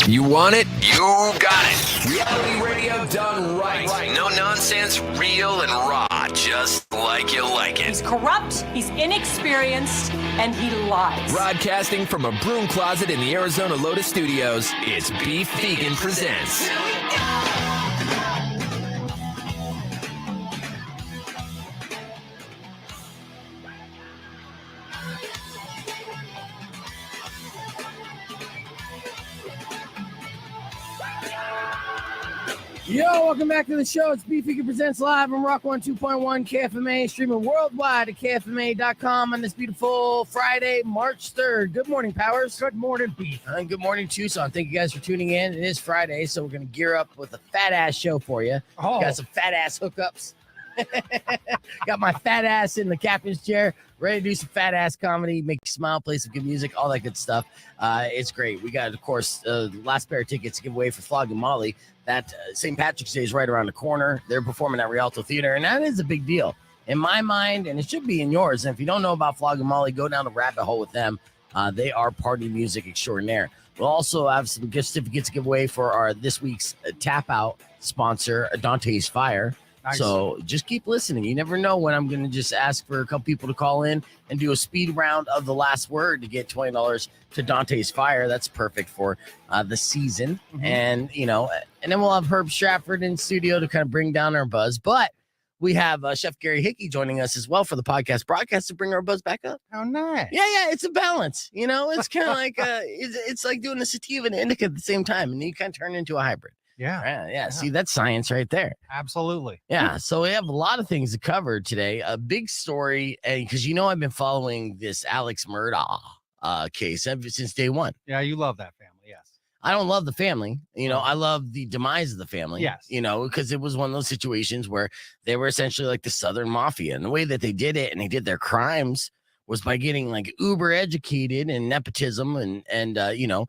You want it? You got it. Reality radio done right. No nonsense, real and raw, just like you like it. He's corrupt, he's inexperienced, and he lies. Broadcasting from a broom closet in the Arizona Lotus Studios, it's Beef Vegan Presents. Yo, welcome back to the show. It's Beef Vegan Presents live on Rock 102.1 KFMA, streaming worldwide at KFMA.com on this beautiful Friday, March 3rd. Good morning, Powers. Good morning, Beef. And good morning, Tucson. Thank you guys for tuning in. It is Friday, so we're going to gear up with a fat-ass show for you. Oh. Got some fat-ass hookups. Got my fat ass in the captain's chair, ready to do some fat ass comedy, make you smile, play some good music, all that good stuff. It's great. We got, of course, the last pair of tickets to give away for Flogging Molly. That St. Patrick's Day is right around the corner. They're performing at Rialto Theater, and that is a big deal in my mind, and it should be in yours. And if you don't know about Flogging Molly, go down the rabbit hole with them. They are party music extraordinaire. We'll also have some gift certificates to give away for our this week's tap out sponsor, Dante's Fire. Nice. So just keep listening. You never know when I'm going to just ask for a couple people to call in and do a speed round of the last word to get $20 to Dante's Fire. That's perfect for the season. Mm-hmm. And, you know, and then we'll have Herb Stratford in studio to kind of bring down our buzz. But we have Chef Gary Hickey joining us as well for the podcast broadcast to bring our buzz back up. How nice. Yeah, it's a balance. You know, it's kind of like it's like doing a sativa and indica at the same time, and you kind of turn into a hybrid. Yeah. See, that's science right there. Absolutely. Yeah. So we have a lot of things to cover today. A big story, because you know I've been following this Alex Murdaugh case since day one. Yeah, you love that family. Yes. I don't love the family. You know, I love the demise of the family. Yes. You know, because it was one of those situations where they were essentially like the Southern Mafia. And the way that they did it and they did their crimes was by getting like uber educated and nepotism and you know,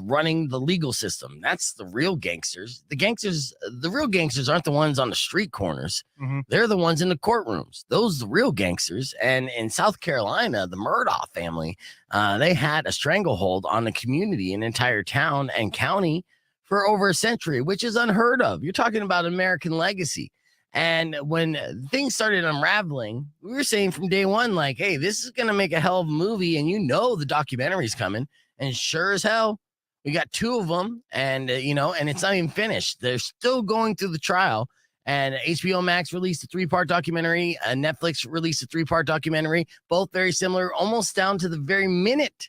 running the legal system. That's the real gangsters. The real gangsters aren't the ones on the street corners. Mm-hmm. They're the ones in the courtrooms. Those are the real gangsters. And in South Carolina, the Murdaugh family, they had a stranglehold on the community, an entire town and county for over a century, which is unheard of. You're talking about American legacy. And when things started unraveling, we were saying from day one, like, hey, this is going to make a hell of a movie. And you know the documentary's coming. And sure as hell, we got two of them, and you know, and it's not even finished. They're still going through the trial. And HBO Max released a 3-part documentary. Netflix released a 3-part documentary. Both very similar, almost down to the very minute.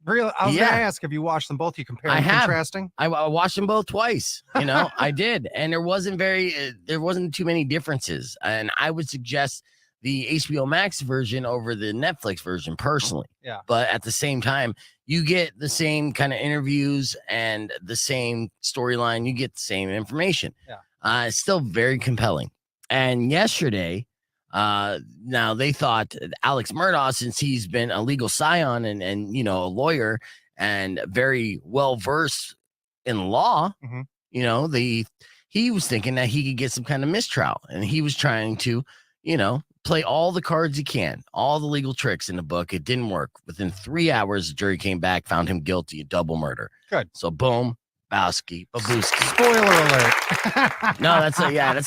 Really? I was going to ask, have you watched them both? You compare and contrasting? I watched them both twice. You know, I did, and there wasn't too many differences. And I would suggest the HBO Max version over the Netflix version personally. Yeah. But at the same time, you get the same kind of interviews and the same storyline. You get the same information. Yeah. It's still very compelling. And yesterday, now they thought Alex Murdaugh, since he's been a legal scion and you know, a lawyer and very well versed in law, mm-hmm. you know, he was thinking that he could get some kind of mistrial, and he was trying to, you know, play all the cards he can, all the legal tricks in the book. It didn't work. Within 3 hours, the jury came back, found him guilty of double murder. Good. So boom, Bowski, Babooski. Spoiler alert. No, that's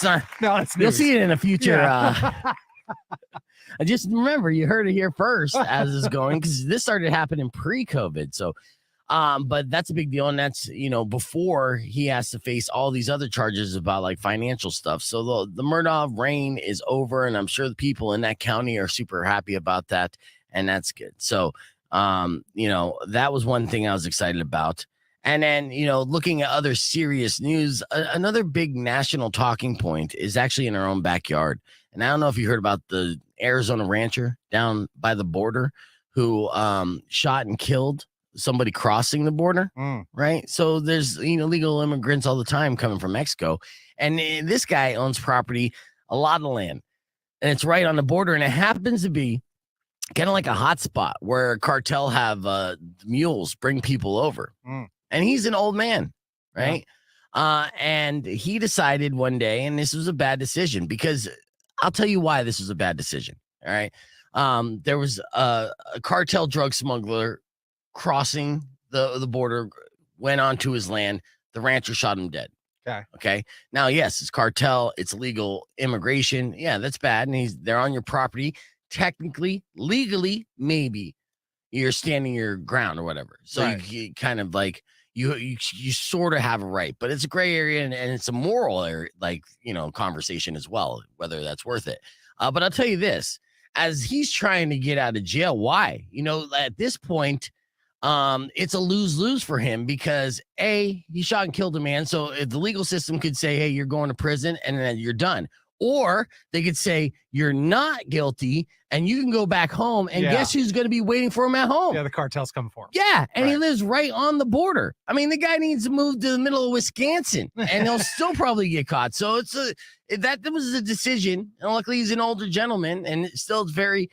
not. No, it's You'll news. see it in a future. Yeah. I just remember you heard it here first as it's going, because this started happening pre-COVID. So, but that's a big deal, and that's, you know, before he has to face all these other charges about like financial stuff. So the Murdaugh reign is over, and I'm sure the people in that county are super happy about that, and that's good. So, you know, that was one thing I was excited about. And then, you know, looking at other serious news, another big national talking point is actually in our own backyard. And I don't know if you heard about the Arizona rancher down by the border who shot and killed somebody crossing the border, right? So there's, you know, illegal immigrants all the time coming from Mexico. And this guy owns property, a lot of land, and it's right on the border. And it happens to be kind of like a hot spot where cartel have mules bring people over. And he's an old man, right? Yeah. And he decided one day, and this was a bad decision, because I'll tell you why this was a bad decision. All right. There was a cartel drug smuggler crossing the border went onto his land. The rancher shot him dead. Okay. Now, yes, it's cartel. It's illegal immigration. Yeah, that's bad. And they're on your property. Technically, legally, maybe you're standing your ground or whatever. So you kind of like you sort of have a right, but it's a gray area and it's a moral area, like, conversation as well, whether that's worth it. But I'll tell you this, as he's trying to get out of jail, why? At this point, it's a lose-lose for him because he shot and killed a man. So if the legal system could say, hey, you're going to prison and then you're done. Or they could say you're not guilty and you can go back home and guess who's going to be waiting for him at home? Yeah, the cartel's coming for him. Yeah, and he lives right on the border. I mean, the guy needs to move to the middle of Wisconsin and he'll still probably get caught. So that was a decision. And luckily he's an older gentleman and it's very,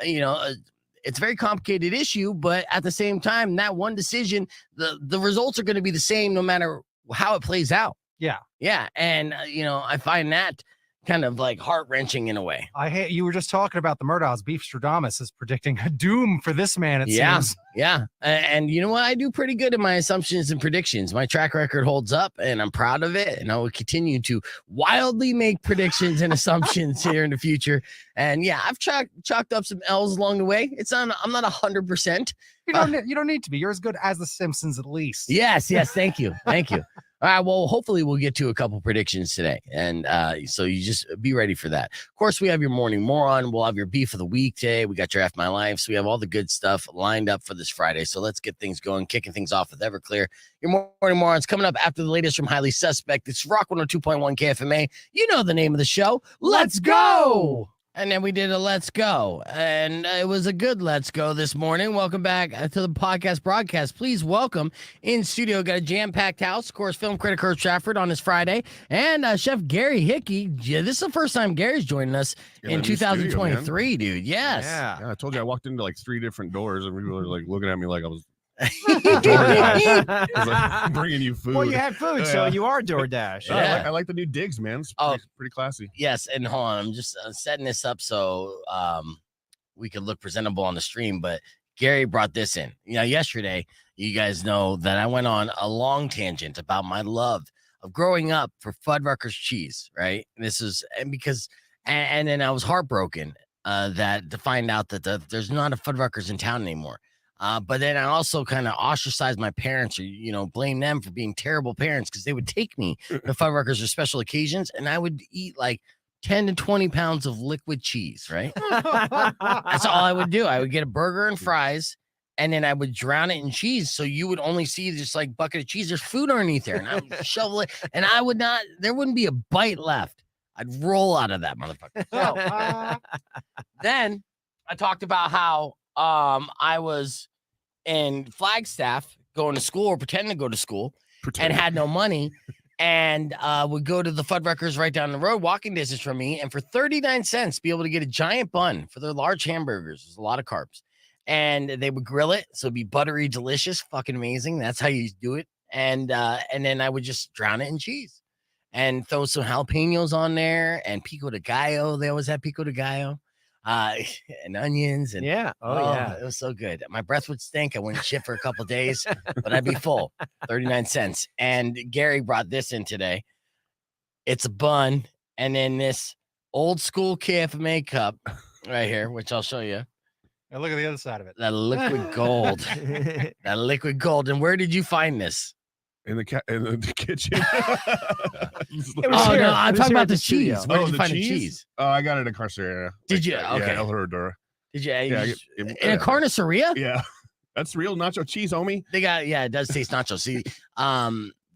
it's a very complicated issue, but at the same time, that one decision, the results are going to be the same no matter how it plays out. Yeah. Yeah. And, I find that kind of like heart-wrenching in a way. You were just talking about the Murdaugh's. Beef Stradamus is predicting a doom for this man, it seems. Yeah. And you know what? I do pretty good in my assumptions and predictions. My track record holds up and I'm proud of it. And I will continue to wildly make predictions and assumptions here in the future. And yeah, I've chalked up some L's along the way. I'm not 100%. You don't need to be. You're as good as the Simpsons at least. Yes. Thank you. All right, well, hopefully we'll get to a couple predictions today. And so you just be ready for that. Of course, we have your morning moron. We'll have your beef of the week today. We got your F My Life. So we have all the good stuff lined up for this Friday. So let's get things going, kicking things off with Everclear. Your morning moron's coming up after the latest from Highly Suspect. It's Rock 102.1 KFMA. You know the name of the show. Let's go! And then we did a Let's Go. And it was a good Let's Go this morning. Welcome back to the podcast broadcast. Please welcome in studio. Got a jam-packed house. Of course, film critic Stratford on this Friday. And Chef Gary Hickey. Yeah, this is the first time Gary's joining us in 2023, studio, dude. Yes. Yeah, I told you I walked into like 3 different doors and people were like looking at me like I was bringing you food. Well, you had food, so you are DoorDash. I like the new digs, man. It's pretty classy. Yes, and hold on, I'm just setting this up so we could look presentable on the stream. But Gary brought this in. Yesterday, you guys know that I went on a long tangent about my love of growing up for Fuddruckers cheese, right? And then I was heartbroken to find out that there's not a Fuddruckers in town anymore. But then I also kind of ostracized my parents or, blame them for being terrible parents because they would take me to Fuddruckers or special occasions and I would eat like 10 to 20 pounds of liquid cheese, right? That's all I would do. I would get a burger and fries and then I would drown it in cheese. So you would only see this like bucket of cheese. There's food underneath there and I would shovel it and there wouldn't be a bite left. I'd roll out of that motherfucker. So then I talked about how I was in Flagstaff going to school or pretending to go to school and had no money and would go to the Fuddruckers right down the road, walking distance from me, and for 39 cents be able to get a giant bun for their large hamburgers. There's a lot of carbs. And they would grill it, so it'd be buttery, delicious, fucking amazing. That's how you do it. And then I would just drown it in cheese and throw some jalapenos on there and pico de gallo. They always have pico de gallo. And onions and yeah, it was so good. My breath would stink. I wouldn't shit for a couple days, but I'd be full. 39 cents. And Gary brought this in today. It's a bun, and then this old school KFMA cup right here, which I'll show you. Now look at the other side of it. That liquid gold. That liquid gold. And where did you find this? In the kitchen. No, I'm talking about the cheese. Where did you find the cheese? Oh, I got it in Carceria. Did you? Okay. Yeah, El Herradura. Did you? In a carniceria? Yeah. That's real nacho cheese, homie. They got, it does taste nacho. See,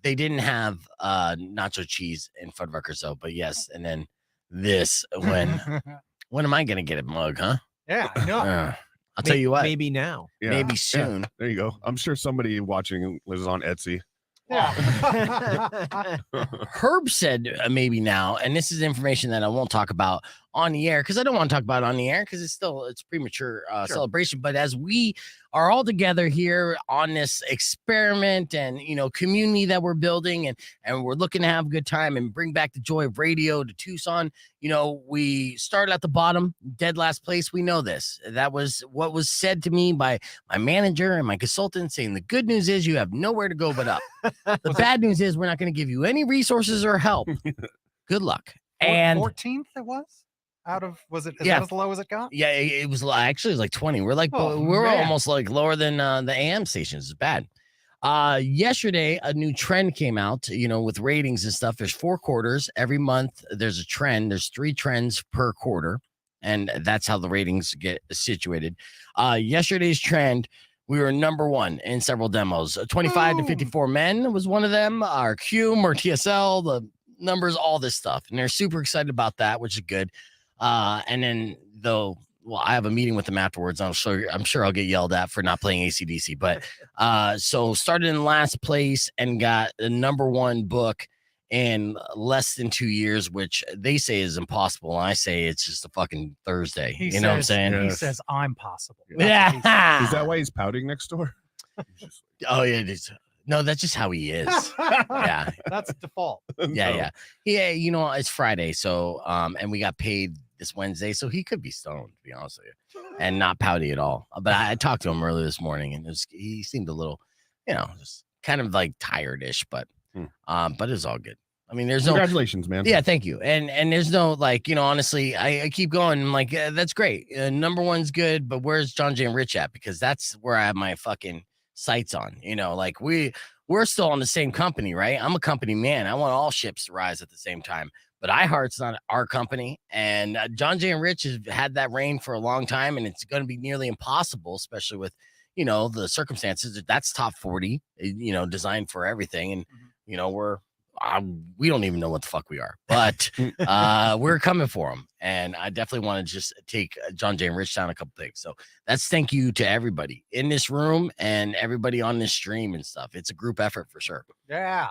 they didn't have nacho cheese in Fuddruckers though, but yes. And then this, when am I going to get a mug, huh? Yeah, I know. I'll tell you what. Maybe now. Yeah. Maybe soon. Yeah. There you go. I'm sure somebody watching is on Etsy. Yeah. Herb said maybe now, and this is information that I won't talk about on the air because I don't want to talk about it on the air because it's premature celebration. But as we are all together here on this experiment and community that we're building and we're looking to have a good time and bring back the joy of radio to Tucson. We started at the bottom, dead last place. We know this. That was what was said to me by my manager and my consultant, saying the good news is you have nowhere to go but up. The bad news is we're not going to give you any resources or help. Good luck. And 14th it was? Was it as low as it got? Yeah, it was actually like 20. We're like almost like lower than the AM stations. It's bad. Yesterday a new trend came out, with ratings and stuff. There's 4 quarters every month. There's a trend. There's 3 trends per quarter, and that's how the ratings get situated. Yesterday's trend, we were number 1 in several demos. 25 to 54 men was one of them. Our Cume or TSL, the numbers, all this stuff, and they're super excited about that, which is good. And then I have a meeting with them afterwards. I'm sure I'll get yelled at for not playing AC/DC, but so started in last place and got the number 1 book in less than 2 years, which they say is impossible. And I say it's just a fucking Thursday. What I'm saying? He says I'm possible. Yeah. Is that why he's pouting next door? Oh yeah. No, that's just how he is. Yeah. That's default. Yeah. It's Friday. So, and we got paid this Wednesday. So he could be stoned, to be honest with you, and not pouty at all. But I talked to him earlier this morning and he seemed a little, just kind of like tired-ish, but it's all good. I mean, there's congratulations, man. Yeah, thank you. And there's no honestly, I keep going. I'm like, that's great. Number 1's good, but where's John J. and Rich at? Because that's where I have my fucking sights on. We're still on the same company, right? I'm a company man. I want all ships to rise at the same time. But iHeart's not our company, and John J. and Rich has had that reign for a long time, and it's going to be nearly impossible, especially with the circumstances. That's top 40, designed for everything, and we don't even know what the fuck we are, but we're coming for them. And I definitely want to just take John J. and Rich down a couple things. So that's thank you to everybody in this room and everybody on this stream and stuff. It's a group effort for sure. Yeah.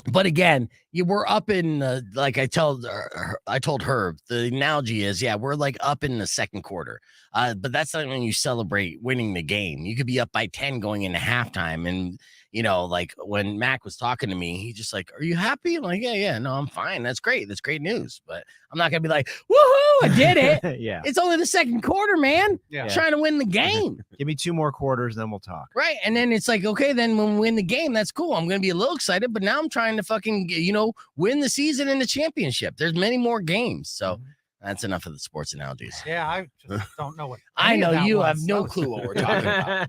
But again, we're up in like I told Herb, the analogy is, we're like up in the second quarter. But that's not when you celebrate winning the game. You could be up by 10 going into halftime. And, like when Mac was talking to me, he just like, are you happy? I'm like, yeah, no, I'm fine. That's great. That's great news. But I'm not going to be like, woohoo, I did it. Yeah. It's only the second quarter, man. Yeah. I'm trying to win the game. Give me 2 more quarters, then we'll talk. Right. And then it's like, okay, then when we win the game, that's cool. I'm going to be a little excited, but now I'm trying to fucking, win the season and the championship. There's many more games. So that's enough of the sports analogies. Yeah, I just don't know what. I know you have no clue what we're talking about.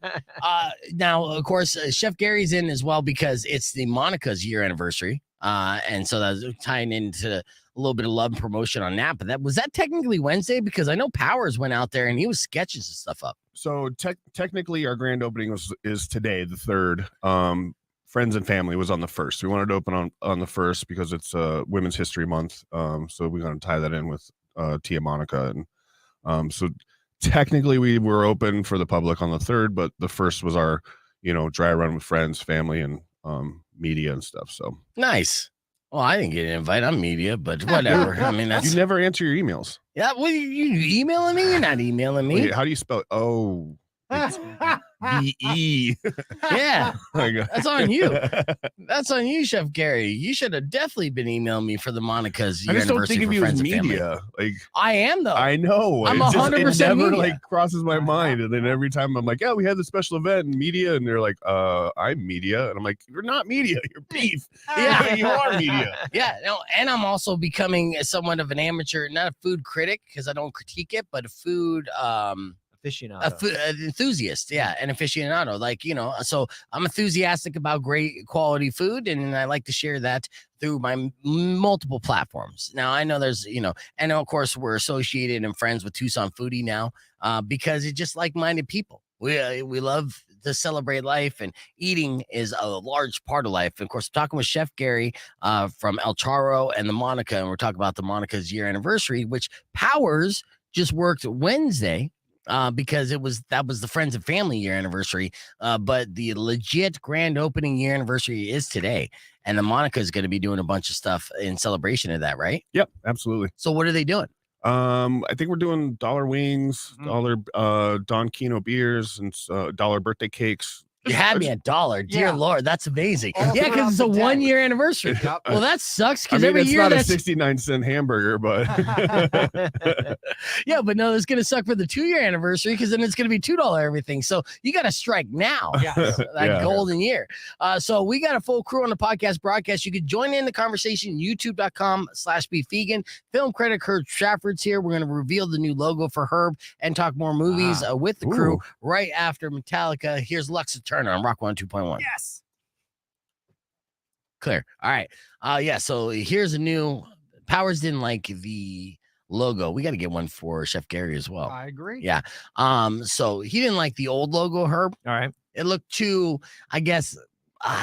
Now, of course, Chef Gary's in as well because it's the Monica's year anniversary. And so that's tying into a little bit of love and promotion on that. But was that technically Wednesday? Because I know Powers went out there and he was sketching some stuff up. So technically our grand opening is today, the 3rd. Friends and family was on the 1st. We wanted to open on the 1st because it's Women's History Month. So we're going to tie that in with Tia Monica. And so technically we were open for the public on the 3rd, but the 1st was our, dry run with friends, family, and media and stuff. So nice. Well, I didn't get an invite. I'm media, but whatever. I mean, that's you never answer your emails. Yeah. Well, you emailing me? You're not emailing me. Wait, how do you spell it? Oh, B-E. Yeah, that's on you. That's on you, Chef Gary. You should have definitely been emailing me for the Monica's I just don't anniversary think of for you friends as and family. media. Like I am though. I know. I'm 100% it never media. like crosses my mind, and then every time I'm like, yeah, we had the special event in media, and they're like, I'm media, and I'm like, you're not media, you're beef. Yeah, you are media. Yeah, no, and I'm also becoming somewhat of an amateur, not a food critic because I don't critique it, but a food aficionado. Enthusiast, an aficionado. Like, so I'm enthusiastic about great quality food, and I like to share that through my multiple platforms. Now, I know there's, and of course, we're associated and friends with Tucson Foodie now because it's just like-minded people. We love to celebrate life, and eating is a large part of life. And of course, I'm talking with Chef Gary from El Charro and the Monica, and we're talking about the Monica's year anniversary, which Powers just worked Wednesday. Because that was the friends and family year anniversary, but the legit grand opening year anniversary is today, and the Monica is going to be doing a bunch of stuff in celebration of that, right? Yep, absolutely. So what are they doing? I think we're doing dollar wings, dollar Don Kino beers, and dollar birthday cakes. You had me at $1. Dear Yeah. Lord, that's amazing. All Yeah, throughout because it's a the day. 1-year anniversary. Yep. Well, that sucks I because mean, every it's year not a that's 69-cent hamburger, but yeah, but no, it's gonna suck for the 2-year anniversary because then it's gonna be $2 everything. So you got to strike now. Yes. That Yeah. golden year. So we got a full crew on the podcast broadcast. You could join in the conversation. YouTube.com/beefvegan. Film critic Herb Stratford's here. We're gonna reveal the new logo for Herb and talk more movies with the crew Ooh. right after Metallica. Here's Luxa Turner on Rock 102.1. Yes. Clear. All right. Yeah. So here's a new. Powers didn't like the logo. We got to get one for Chef Gary as well. I agree. Yeah. So he didn't like the old logo, Herb. All right. It looked too, I guess, It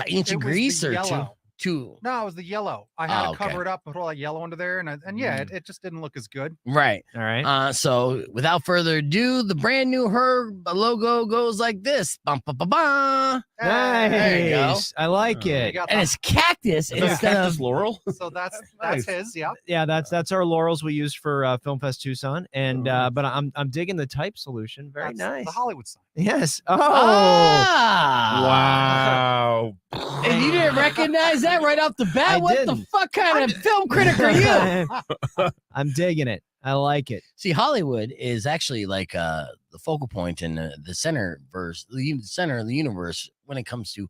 ancient was Greece the or yellow. too. No, it was the yellow. I had to okay. cover it up and put all that yellow under there, and yeah, it just didn't look as good. Right. All right. So without further ado, the brand new Herb logo goes like this. Bum, ba, ba, ba. There you go. Nice. I like You it. got And that. it's cactus Is that instead cactus of. laurel. So that's Nice. his. Yeah. Yeah, that's our laurels we use for Film Fest Tucson, and but I'm digging the type solution. Very That's nice. The Hollywood sign. Yes. Oh. Ah. Wow. And you didn't recognize that right off the bat? I what the didn't. fuck kind of film critic are you? I'm digging it. I like it. See, Hollywood is actually like the focal point and the center of the universe when it comes to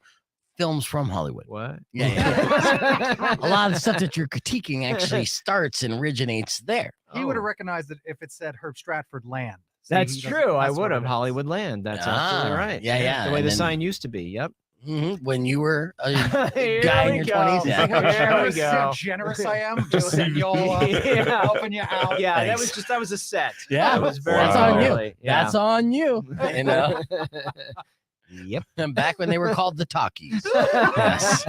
films from Hollywood. What? Yeah. A lot of the stuff that you're critiquing actually starts and originates there. He would have recognized it if it said Herb Stratford Land. See, That's he doesn't- true. I that's what would it have is. Hollywood Land. That's absolutely right. Yeah, yeah. The way And the then- sign used to be. Yep. When you were a Here guy in we your go. 20s. See Yeah. how There we go. generous I am? Just setting you all up, Yeah. helping you out. Yeah, Thanks. that was a set. Yeah, That was very that's on you. early. Yeah. That's on you. You know, Yep. and back when they were called the Talkies. Yes.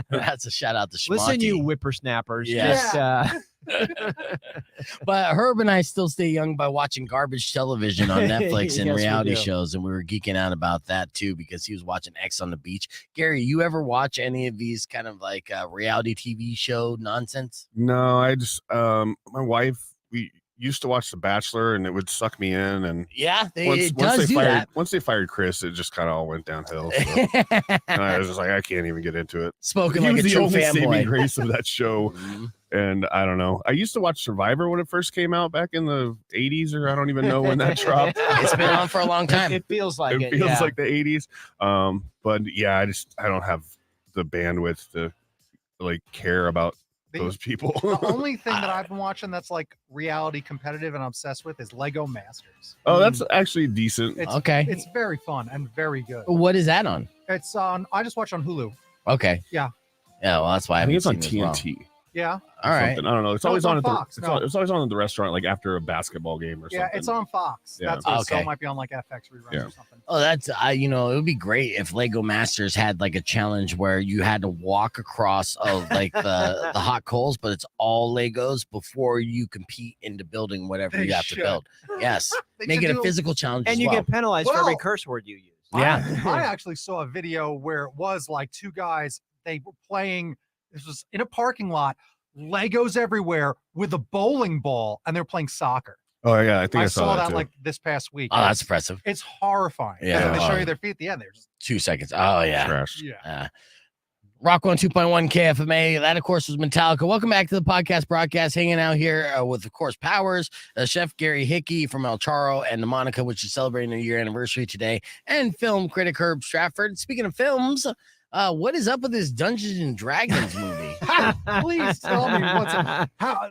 That's a shout out to Schmonty. Listen, you whippersnappers. Yeah. Just, But Herb and I still stay young by watching garbage television on Netflix and Yes, we reality do. shows, and we were geeking out about that too because he was watching X on the Beach. Gary, you ever watch any of these kind of like reality TV show nonsense? No, I just my wife, we used to watch The Bachelor, and it would suck me in. And Yeah, it does do fired once they fired Chris, it just kind of all went downhill. So. that. And I was just like, I can't even get into it. Spoken He like was a the true only saving fanboy. grace of that show. Mhm. And I don't know. I used to watch Survivor when it first came out back in the 80s, or I don't even know when that dropped. It's been on for a long time. It feels like It it. feels yeah. like the 80s. But yeah, I don't have the bandwidth to like care about those people. The only thing that I've been watching that's like reality competitive and obsessed with is Lego Masters. Oh, that's actually decent. It's Okay. it's very fun and very good. What is that on? It's on. I just watched on Hulu. Okay. Yeah. Yeah, well, that's why I I think it's on haven't seen it as well. TNT. Yeah, All right. Something. I don't know. It's No, always it's on on at Fox, the. no. It's always on at the restaurant, like after a basketball game or yeah, something. it's on Fox. Yeah. That's what, so Okay. it might be on like FX reruns Yeah. or something. Oh, that's it would be great if Lego Masters had like a challenge where you had to walk across of like the hot coals, but it's all Legos before you compete into building whatever They you have to should. build. Yes. They Make should it a do- physical challenge. and as you well. get penalized for every Well- curse word you use. Yeah. I actually saw a video where it was like two guys. They were playing. This was in a parking lot. Legos everywhere with a bowling ball, and they're playing soccer. Oh yeah, I think I, saw that too. like this past week. Oh, that's impressive. It's horrifying. Yeah. And then they show you their feet at the end. They're just 2 seconds. Oh yeah. trash. yeah. Rock 102.1 KFMA. That, of course, was Metallica. Welcome back to the podcast broadcast. Hanging out here with, of course, Powers, Chef Gary Hickey from El Charo, and the Monica, which is celebrating their year anniversary today, and film critic Herb Stratford. Speaking of films, what is up with this Dungeons and Dragons movie? Please tell me what's up.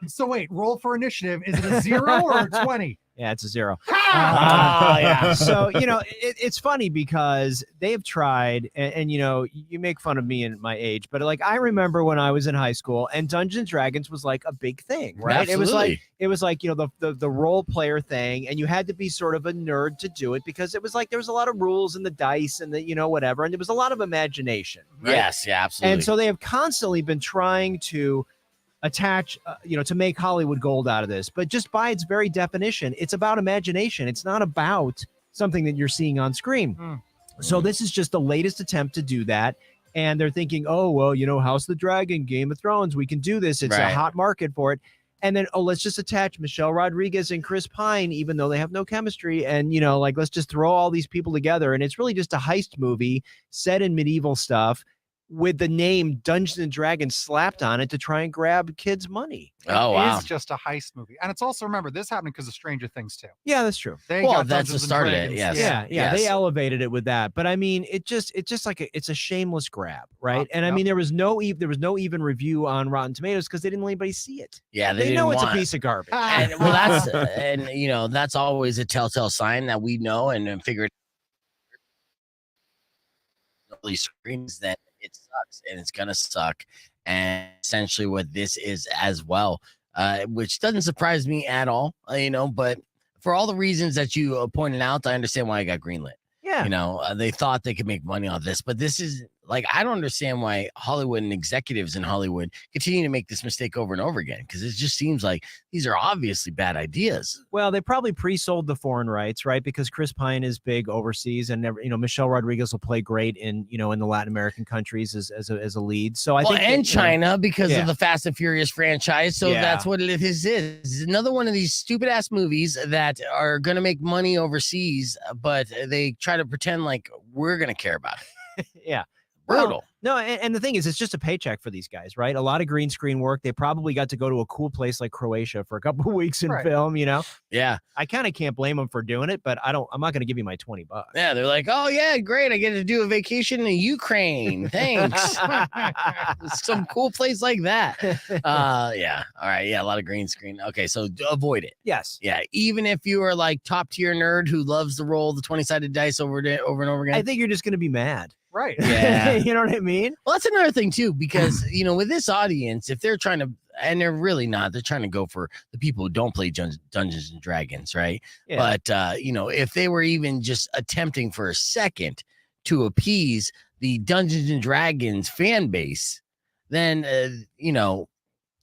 So wait, roll for initiative. Is it a 0 or a 20? Yeah, it's a 0. Ah, yeah. So, it's funny because they have tried, and you make fun of me and my age, but like I remember when I was in high school and Dungeons and Dragons was like a big thing, right? Absolutely. It was like the role player thing, and you had to be sort of a nerd to do it because it was like there was a lot of rules and the dice and the whatever, and there was a lot of imagination. Right? Yes, yeah, absolutely. And so they have constantly been trying to attach, to make Hollywood gold out of this. But just by its very definition, it's about imagination. It's not about something that you're seeing on screen. Mm. So this is just the latest attempt to do that. And they're thinking, oh, well, House of the Dragon, Game of Thrones, we can do this. It's Right. a hot market for it. And then, let's just attach Michelle Rodriguez and Chris Pine, even though they have no chemistry. And, like, let's just throw all these people together. And it's really just a heist movie set in medieval stuff with the name Dungeons and Dragons slapped on it to try and grab kids' money. Oh, wow. It's just a heist movie. And it's also, remember, this happened because of Stranger Things, too. Yeah, that's true. They Well, got that's the Dungeons and start of it, Dragons. yes. Yeah, Yes. they elevated it with that. But I mean, it's just like it's a shameless grab, right? And I Yep. mean, there was no even review on Rotten Tomatoes because they didn't let anybody see it. Yeah, They didn't know it's a want- piece of garbage. And well, that's always a telltale sign that we know and figure it these screens that it sucks and it's gonna suck. And essentially what this is as well, which doesn't surprise me at all, but for all the reasons that you pointed out, I understand why I got greenlit. Yeah. They thought they could make money on this, but this is like, I don't understand why Hollywood and executives in Hollywood continue to make this mistake over and over again, because it just seems like these are obviously bad ideas. Well, they probably pre-sold the foreign rights, right? Because Chris Pine is big overseas, and Michelle Rodriguez will play great in in the Latin American countries as a lead. So I think and China because Yeah. of the Fast and Furious franchise. So Yeah. that's what it is. It's another one of these stupid ass movies that are going to make money overseas, but they try to pretend like we're going to care about it. yeah. Brutal. No, and the thing is, it's just a paycheck for these guys, right? A lot of green screen work. They probably got to go to a cool place like Croatia for a couple of weeks in Right. film. Yeah. I kind of can't blame them for doing it, but I'm not going to give you my $20. Yeah. They're like, oh, yeah, great. I get to do a vacation in Ukraine. Thanks. Some cool place like that. Yeah. All right. Yeah. A lot of green screen. Okay. So avoid it. Yes. Yeah. Even if you are like top tier nerd who loves to roll the 20-sided dice over and over again. I think you're just going to be mad. Right. Yeah. You know what I mean? Well, that's another thing too, because with this audience, if they're trying to, and they're really not, they're trying to go for the people who don't play Dungeons and Dragons, right? Yeah. But if they were even just attempting for a second to appease the Dungeons and Dragons fan base, then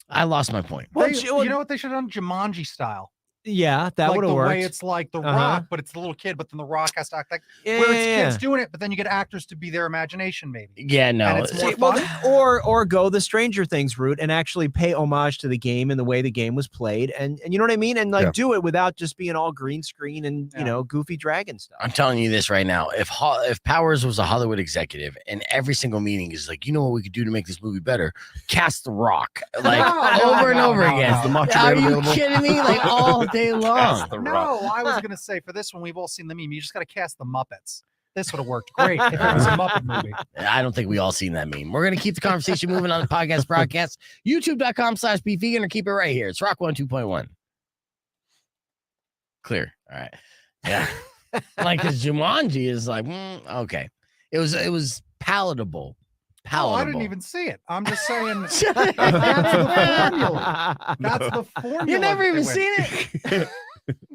I lost my point. Well, You know what they should have done? Jumanji style. Yeah, that like would the have worked. way it's like the Uh-huh. Rock, but it's the little kid, but then the Rock has to act like Yeah, where it's yeah, kids yeah. doing it, but then you get actors to be their imagination, maybe. Yeah, no. And it's more Well, fun. or go the Stranger Things route and actually pay homage to the game and the way the game was played, and you know what I mean, and do it without just being all green screen and goofy dragon stuff. I'm telling you this right now. If Powers was a Hollywood executive and every single meeting is like, what we could do to make this movie better? Cast The Rock, like over and over again. Is the Macho Are Man you available? kidding me? Like all day long. No, I was gonna say for this one, we've all seen the meme. You just gotta cast the Muppets. This would have worked great if it was a Muppet movie. I don't think we all seen that meme. We're going to keep the conversation moving on the podcast broadcast. YouTube.com/BeVegan or keep it right here. It's Rock 102.1. Clear. All right. Yeah. Like, because Jumanji is like, okay. It was palatable. Oh, I didn't even see it. I'm just saying that's the formula. That's the formula. You never they even went. seen it?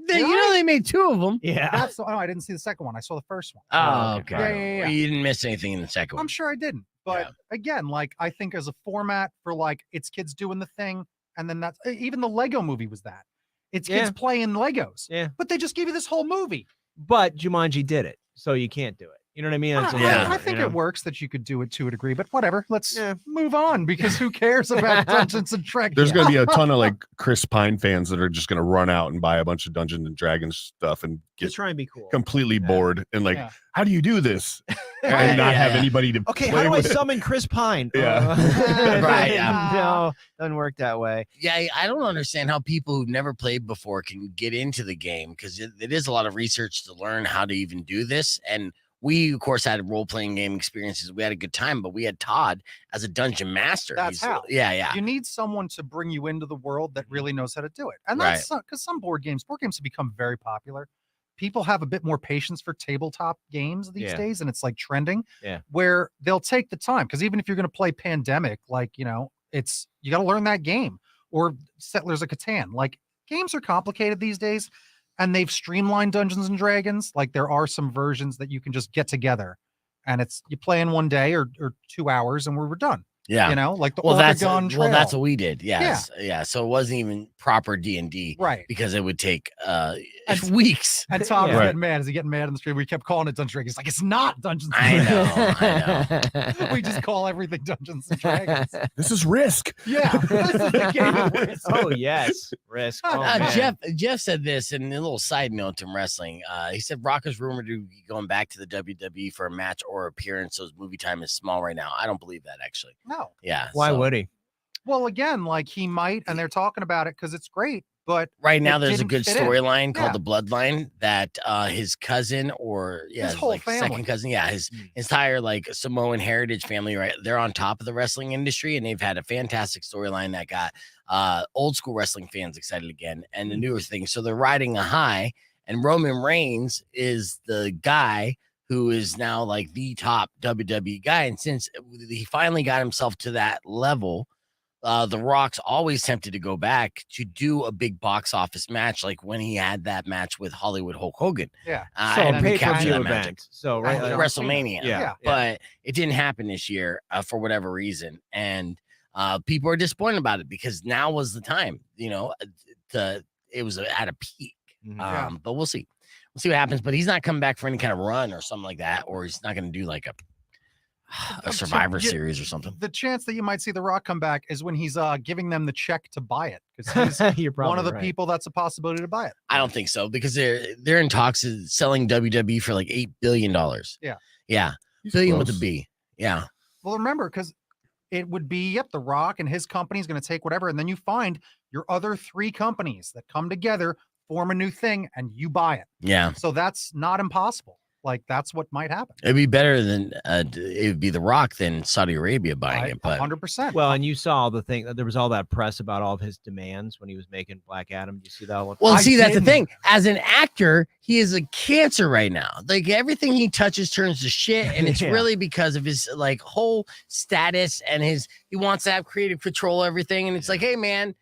They made two of them. Yeah. That's the, I didn't see the second one. I saw the first one. Oh, okay. Yeah. You didn't miss anything in the second one. I'm sure I didn't. But again, like I think as a format for like it's kids doing the thing, and then that's even the Lego movie was that. It's kids playing Legos. Yeah. But they just gave you this whole movie. But Jumanji did it, so you can't do it. You know what I mean? I think it works that you could do it to a degree, but whatever. Let's move on because who cares about Dungeons and Dragons? There's going to be a ton of like Chris Pine fans that are just going to run out and buy a bunch of Dungeons and Dragons stuff and get Just try and be cool. completely bored and like, how do you do this? And not have anybody to Okay, play how do I with it. summon Chris Pine? Yeah. Right, No, doesn't work that way. Yeah, I don't understand how people who've never played before can get into the game because it is a lot of research to learn how to even do this. And we, of course, had role-playing game experiences. We had a good time, but we had Todd as a dungeon master. That's how. Yeah. You need someone to bring you into the world that really knows how to do it. And that's because some board games have become very popular. People have a bit more patience for tabletop games these days, and it's like trending. Yeah. Where they'll take the time because even if you're going to play Pandemic, like it's you got to learn that game or Settlers of Catan. Like games are complicated these days. And they've streamlined Dungeons and Dragons. Like there are some versions that you can just get together and you play in one day or 2 hours and we're done. Yeah. Like the that's Oregon Trail. that's what we did. Yes. Yeah. So it wasn't even proper D&D. Right. Because it would take It's weeks. And Tom's Yeah. getting mad. Is he getting mad in the stream? We kept calling it Dungeons and Dragons. He's like, it's not Dungeons I and know. Dragons. We just call everything Dungeons and Dragons. This is Risk. Yeah, this is the game of Risk. Oh yes, Risk. Oh, man. Jeff said this, and a little side note to wrestling. He said Rock is rumored to be going back to the WWE for a match or appearance, so his movie time is small right now. I don't believe that, actually. No. Yeah. Why so would he? Well, again, like he might, and they're talking about it because it's great. But right now it there's a didn't good fit in. storyline called Yeah. The Bloodline that his cousin or His whole like family. second cousin, his entire like Samoan heritage family, right? They're on top of the wrestling industry, and they've had a fantastic storyline that got old school wrestling fans excited again, and the newer things. So they're riding a high, and Roman Reigns is the guy who is now like the top WWE guy, and since he finally got himself to that level. The Rock's always tempted to go back to do a big box office match, like when he had that match with Hollywood Hulk Hogan. Yeah. So and a we pay per captured view that magic. event. So right, John WrestleMania. Yeah. But it didn't happen this year for whatever reason, and people are disappointed about it because now was the time, it was at a peak. Yeah. But we'll see what happens. But he's not coming back for any kind of run or something like that, or he's not going to do like a Survivor Series or something. The chance that you might see The Rock come back is when he's giving them the check to buy it, because he's You're probably one of the right. people that's a possibility to buy it. I don't think so because they're in talks of selling WWE for like $8 billion. Yeah, He's billion with close. a B. Yeah, Well, remember, because it would be, The Rock and his company is going to take whatever, and then you find your other 3 companies that come together, form a new thing, and you buy it. yeah. So that's not impossible. Like, that's what might happen. It'd be better than it would be The Rock than Saudi Arabia buying it. But 100%. Well, and you saw the thing that there was all that press about all of his demands when he was making Black Adam. Do you see that one? well, I see, that's the didn't. thing. As an actor, he is a cancer right now. Like everything he touches turns to shit, and it's Yeah. really because of his like whole status and he wants to have creative control of everything. And it's like, hey, man.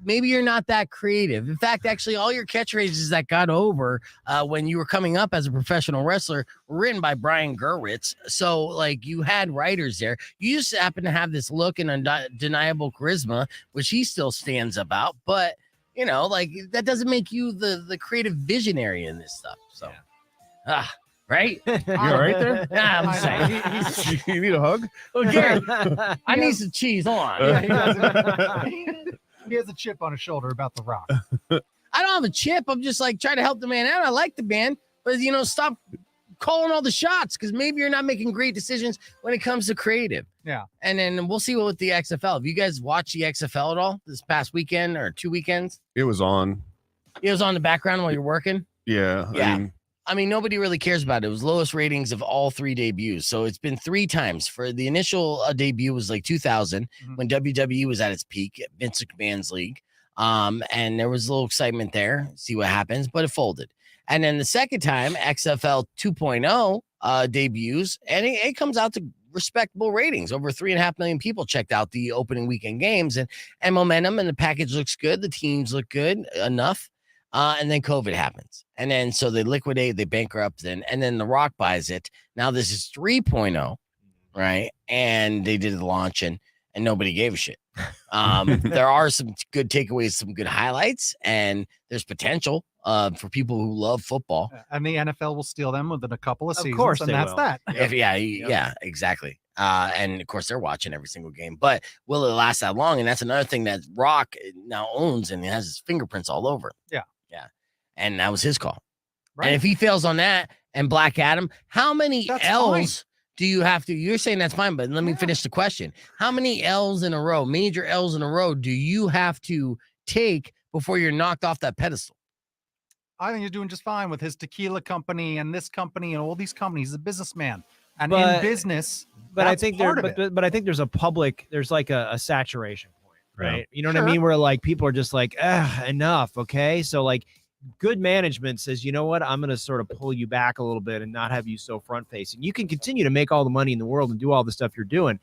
Maybe you're not that creative. In fact, actually, all your catchphrases that got over when you were coming up as a professional wrestler were written by Brian Gerwitz. So, like, you had writers there. You just happen to have this look and undeniable charisma, which he still stands about. But, like, that doesn't make you the creative visionary in this stuff. So, right? You all right there? Yeah, I'm I know. saying. You need a hug? Oh, Gary, I need some cheese. Hold on. Yeah, he doesn't- he has a chip on his shoulder about The Rock. I don't have a chip. I'm just like trying to help the man out. I like the man, but stop calling all the shots because maybe you're not making great decisions when it comes to creative. Yeah. And then we'll see what with the XFL. Have you guys watched the XFL at all this past weekend or 2 weekends? It was on. It was on the background while you're working. Yeah. Yeah. I mean, nobody really cares about it. It was lowest ratings of all 3 debuts. So it's been 3 times. For the initial debut was like 2000 when WWE was at its peak, Vince McMahon's league. And there was a little excitement there, see what happens, but it folded. And then the second time, XFL 2.0 debuts, and it comes out to respectable ratings. Over 3.5 million people checked out the opening weekend games, and momentum, and the package looks good. The teams look good enough. And then COVID happens. And then so they liquidate, they bankrupt, and then The Rock buys it. Now this is 3.0, right? And they did the launch and nobody gave a shit. There are some good takeaways, some good highlights, and there's potential for people who love football. And the NFL will steal them within a couple of seasons. course and they that's will. that. Yeah, exactly. And of course they're watching every single game, but will it last that long? And that's another thing that Rock now owns and has his fingerprints all over. Yeah. And that was his call. Right. And if he fails on that and Black Adam, how many That's L's fine. do you have to? You're saying that's fine, but let me finish the question. How many L's in a row, major L's in a row, do you have to take before you're knocked off that pedestal? I think he's doing just fine with his tequila company and this company and all these companies. He's a businessman. And But- in business, But I that's think part of it. but I think there's like a saturation point, right? You know what I Sure. mean? Where like people are just like, enough. Okay. So like good management says, you know what? I'm going to sort of pull you back a little bit and not have you so front facing. You can continue to make all the money in the world and do all the stuff you're doing,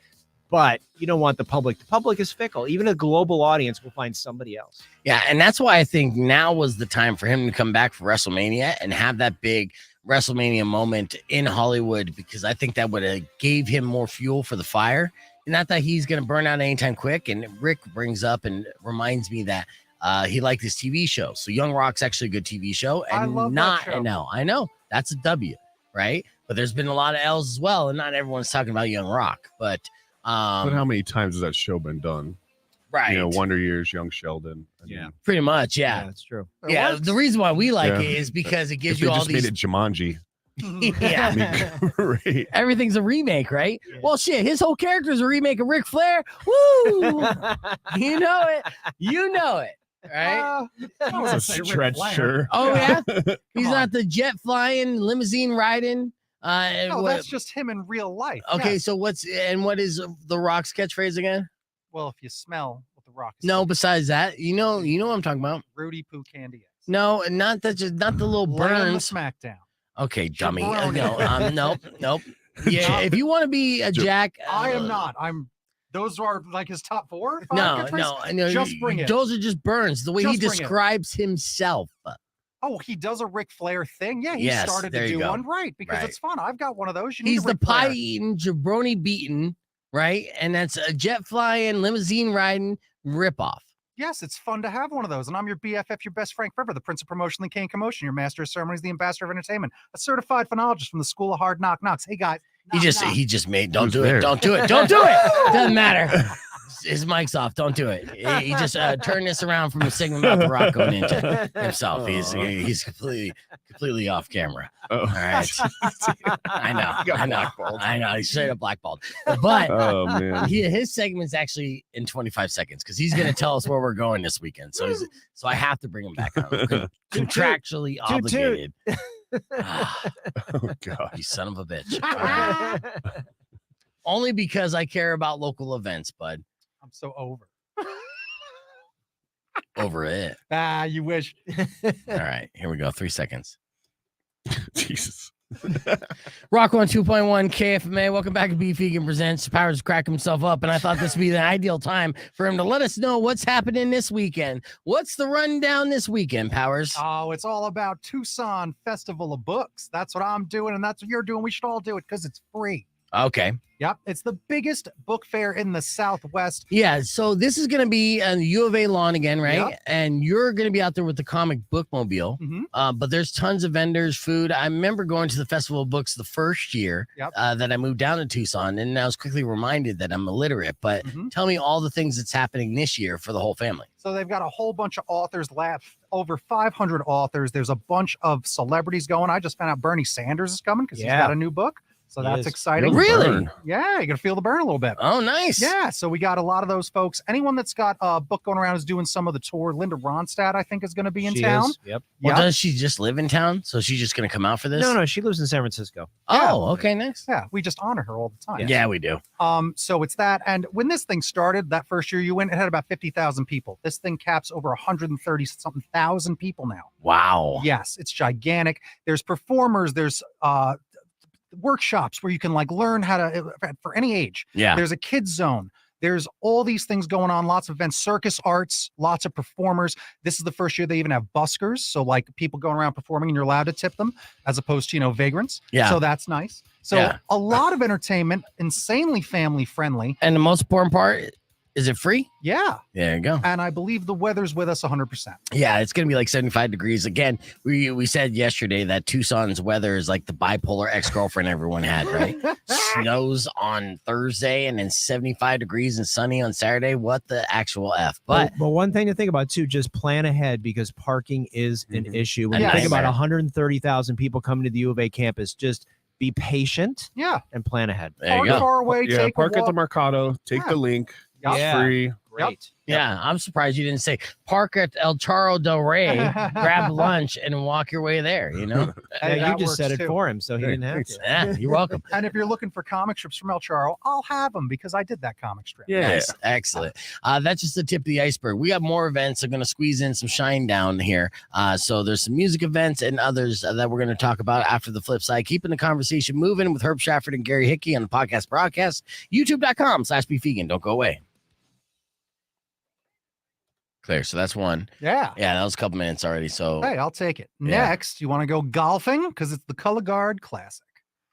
but you don't want the public. The public is fickle. Even a global audience will find somebody else. Yeah, and that's why I think now was the time for him to come back for WrestleMania and have that big WrestleMania moment in Hollywood, because I think that would have gave him more fuel for the fire. Not that he's going to burn out anytime quick. And Rick brings up and reminds me that he liked his TV show. So Young Rock's actually a good TV show, and I love that not show. an L. I know that's a W, right? But there's been a lot of L's as well, and not everyone's talking about Young Rock. But how many times has that show been done? right, You know, Wonder Years, Young Sheldon. I mean, pretty much, yeah. That's true. Yeah, the reason why we like Yeah. it is because it if gives they you all just these. made it Jumanji. Yeah, I mean, right. everything's a remake, right? Well, shit, his whole character is a remake of Ric Flair. Woo! You know it. You know it, right? I It's a stretch, sure. Oh yeah, he's on. not the jet flying, limousine riding. No, what- that's just him in real life. okay. Yes. So what is the Rock's catchphase again? Well, if you smell what the Rock is No, saying, besides that, you know what I'm talking about. Rudy Poo Candy is. No, not that, just not the little Land the burns. Smackdown. Okay, dummy. Jabroni. No, nope. Yeah, if you want to be a Jack, I am not. Those are like his top 4. or 5 No, catchphrases? no. Just bring it. Those are just burns. The way he Just bring it. describes himself. Oh, he does a Ric Flair thing. Yeah, he Yes, started there to you do go. one right because Right. it's fun. I've got one of those. You need He's a the Ric Flair. pie eating, jabroni beating, right? And that's a jet flying, limousine riding ripoff. Yes, it's fun to have one of those. And I'm your BFF, your best friend forever, the Prince of Promotion, the King of Commotion, your master of ceremonies, the ambassador of entertainment, a certified phonologist from the School of Hard Knocks. Hey guys, He knock. just made. Don't Who's do there? it. Don't do it. Don't do it. Doesn't matter. His mic's off. Don't do it. He just turned this around from a segment about the Rock going into himself. He's completely off camera. Oh. All right. I know. He got I know. blackballed. I know. He's straight up blackballed. But Oh man. his segment's actually in 25 seconds because he's going to tell us where we're going this weekend. So I have to bring him back on. Contractually obligated. Oh god. You son of a bitch. Only because I care about local events, bud. I'm so over. Over it. You wish. All right. Here we go. 3 seconds. Jesus. Rock 102.1 KFMA. Welcome back to Beef Vegan Presents. Powers crack himself up, and I thought this would be the ideal time for him to let us know what's happening this weekend. What's the rundown this weekend, Powers? Oh, it's all about Tucson Festival of Books. That's what I'm doing, and that's what you're doing. We should all do it because it's free. Okay. Yep, it's the biggest book fair in the Southwest. Yeah, so this is going to be on the U of A lawn again, right? Yep. And you're going to be out there with the comic book mobile. Mhm. But there's tons of vendors, food. I remember going to the Festival of Books the first year Yep. that I moved down to Tucson, and I was quickly reminded that I'm illiterate. But Mhm. tell me all the things that's happening this year for the whole family. So they've got a whole bunch of authors, over 500 authors. There's a bunch of celebrities going. I just found out Bernie Sanders is coming because he's Yeah. got a new book. So He that's is. exciting. Really? Burn. Yeah, you're going to feel the burn a little bit. Oh, nice. Yeah, so we got a lot of those folks. Anyone that's got a book going around is doing some of the tour. Linda Ronstadt, I think, is going to be in She town. is. Yep. Well, Yeah. does she just live in town? So she's just going to come out for this? No, she lives in San Francisco. Oh, okay, nice. Yeah, we just honor her all the time. Yeah, we do. So it's that. And when this thing started, that first year you went, it had about 50,000 people. This thing caps over 130 something thousand people now. Wow. Yes, it's gigantic. There's performers, there's workshops where you can like learn how to for any age. Yeah. There's a kids zone. There's all these things going on, lots of events, circus arts, lots of performers. This is the first year they even have buskers. So like people going around performing and you're allowed to tip them as opposed to, vagrants. Yeah. So that's nice. So Yeah. a lot of entertainment, insanely family friendly. And the most important part, is it free? Yeah. There you go. And I believe the weather's with us 100%. Yeah, it's gonna be like 75 degrees again. We said yesterday that Tucson's weather is like the bipolar ex-girlfriend everyone had, right? Snows on Thursday and then 75 degrees and sunny on Saturday. What the actual F? But But one thing to think about too, just plan ahead because parking is an issue. When A you think about nightmare. 130,000 people coming to the U of A campus, just be patient Yeah. and plan ahead. there you Park go. far away, Yeah, take park a at the walk. Mercado. Take Yeah. the link. Yeah. It's free. Great. Yeah, I'm surprised you didn't say park at El Charro del Rey, grab lunch, and walk your way there. Hey, Yeah, you that just works said it too. for him, so he Hey, didn't have thanks. to. Yeah, you're welcome. And if you're looking for comic strips from El Charro, I'll have them because I did that comic strip. Yeah. Nice. Excellent. That's just the tip of the iceberg. We got more events. I'm going to squeeze in some shine down here. So there's some music events and others that we're going to talk about after the flip side. Keeping the conversation moving with Herb Stratford and Gary Hickey on the podcast broadcast. YouTube.com/beefvegan. Don't go away. Clear. So that's one. Yeah. Yeah, that was a couple minutes already. So Hey, I'll take it. Yeah. Next, you want to go golfing because it's the Color Guard Classic.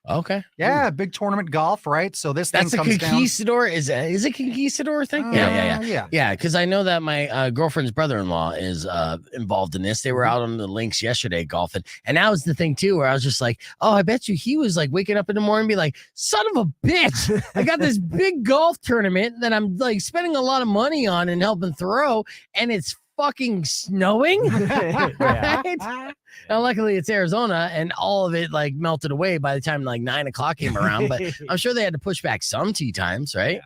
Okay. Yeah, big tournament golf, right? So this That's a thing comes down. conquistador. Is it conquistador thing? Yeah. Yeah, because I know that my girlfriend's brother-in-law is involved in this. They were out on the links yesterday golfing, and that was the thing too, where I was just like, "Oh, I bet you he was like waking up in the morning and be like, son of a bitch, I got this big golf tournament that I'm like spending a lot of money on and helping throw, and it's fucking snowing, right?" Now, luckily, it's Arizona, and all of it like melted away by the time like 9 o'clock came around. But I'm sure they had to push back some tee times, right?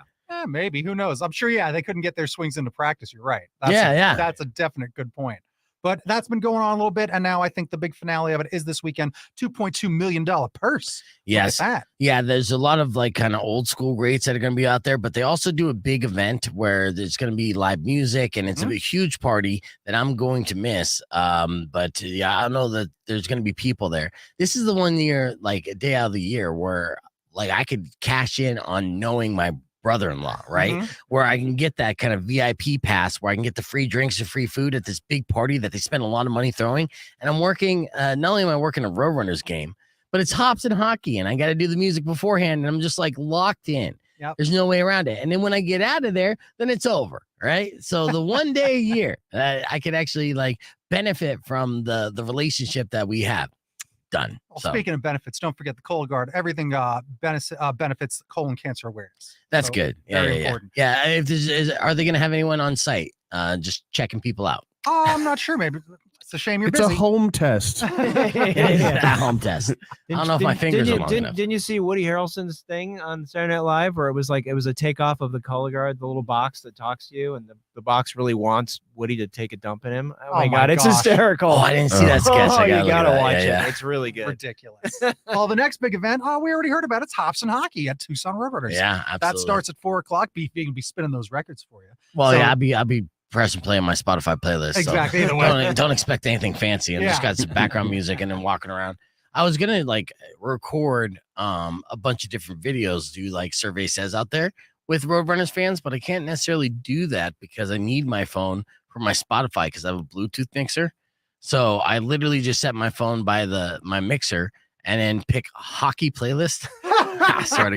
Maybe. Who knows? I'm sure. Yeah, they couldn't get their swings into practice. You're right. That's a definite good point. But that's been going on a little bit, and now I think the big finale of it is this weekend. $2.2 million purse. Yes. Look at that. Yeah, there's a lot of like kind of old school greats that are going to be out there, but they also do a big event where there's going to be live music, and it's a huge party that I'm going to miss. But yeah, I know that there's going to be people there. This is the one year, like a day out of the year, where like I could cash in on knowing my brother-in-law, right? Where I can get that kind of VIP pass where I can get the free drinks and free food at this big party that they spend a lot of money throwing. And I'm working, not only am I working a Roadrunners game, but it's hops and hockey, and I got to do the music beforehand, and I'm just like locked in. Yep. There's no way around it. And then when I get out of there, then it's over, right? So the one day a year, I could actually like benefit from the relationship that we have. Done. Well, So speaking of benefits, don't forget the Cologuard. Everything benefits colon cancer awareness. that's So, good. very important. Yeah. If are they going to have anyone on site just checking people out? I'm not sure. Maybe it's a shame you're It's busy. a home test. It is a home test. I don't know if my fingers are long enough. Didn't you see Woody Harrelson's thing on Saturday Night Live where it was a takeoff of the Cologuard, the little box that talks to you, and the box really wants Woody to take a dump in him? Oh my God, it's gosh. hysterical. Oh, I didn't see that sketch. Oh, I you gotta look at watch that. it. Yeah. It's really good. Ridiculous. Well, the next big event, we already heard about it. It's Hops and Hockey at Tucson Roadrunners. Yeah, absolutely. That starts at 4:00. Beef can be spinning those records for you. Well, So- yeah, I'll be pressing play on my Spotify playlist. Exactly. So Either way. don't expect anything fancy. I'm just got some background music and then walking around. I was gonna like record a bunch of different videos, do like Survey Says out there with Roadrunners fans, but I can't necessarily do that because I need my phone for my Spotify because I have a Bluetooth mixer. So I literally just set my phone by my mixer and then pick a hockey playlist. I swear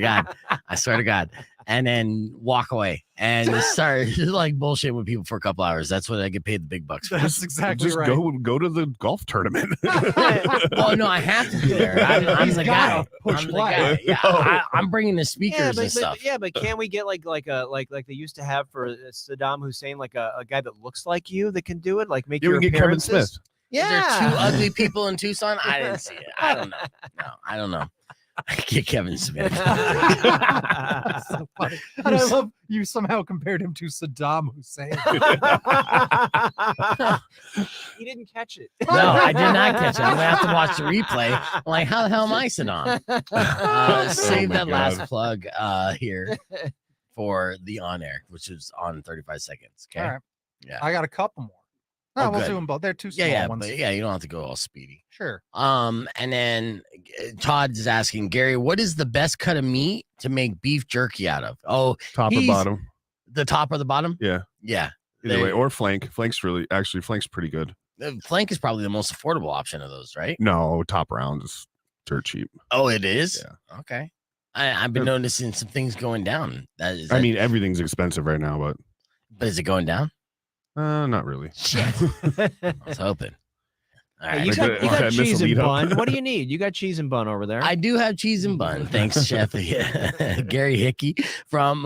to God. And then walk away and start like bullshit with people for a couple hours. That's what I get paid the big bucks for. That's exactly Just right. go to the golf tournament. Oh no, I have to be there. I'm the guy. push I'm the play. guy. Yeah, I'm bringing the speakers and stuff. But can't we get like they used to have for Saddam Hussein, like a guy that looks like you that can do it, like make You your can get Kevin appearances? Smith. Is there two ugly people in Tucson? I didn't see it. I don't know. No, I don't know. I get Kevin Smith. So funny. And I love you somehow compared him to Saddam Hussein. He didn't catch it. No, I did not catch it. I'm gonna have to watch the replay. I'm like, how the hell am I Saddam? Save my that last God. plug here for the on air, which is on 35 seconds. Okay. All right. Yeah. I got a couple more. No, Oh, we'll good. do them both. They're two small Yeah, ones. but yeah, you don't have to go all speedy. Sure. And then Todd is asking Gary, what is the best cut of meat to make beef jerky out of? Oh, Top or he's- bottom. the top or the bottom? Yeah. Yeah. Either They- way. Or flank. Flank's pretty good. The flank is probably the most affordable option of those, right? No, top round is dirt cheap. Oh, it is? Yeah. Okay. I've been noticing some things going down. I mean, everything's expensive right now, but but is it going down? not really. Shit. I was hoping. All Hey, right. you Like got, the- you got okay, cheese and Miss Alito. bun. What do you need? You got cheese and bun over there. I do have cheese and bun. Thanks, Chef Gary Hickey from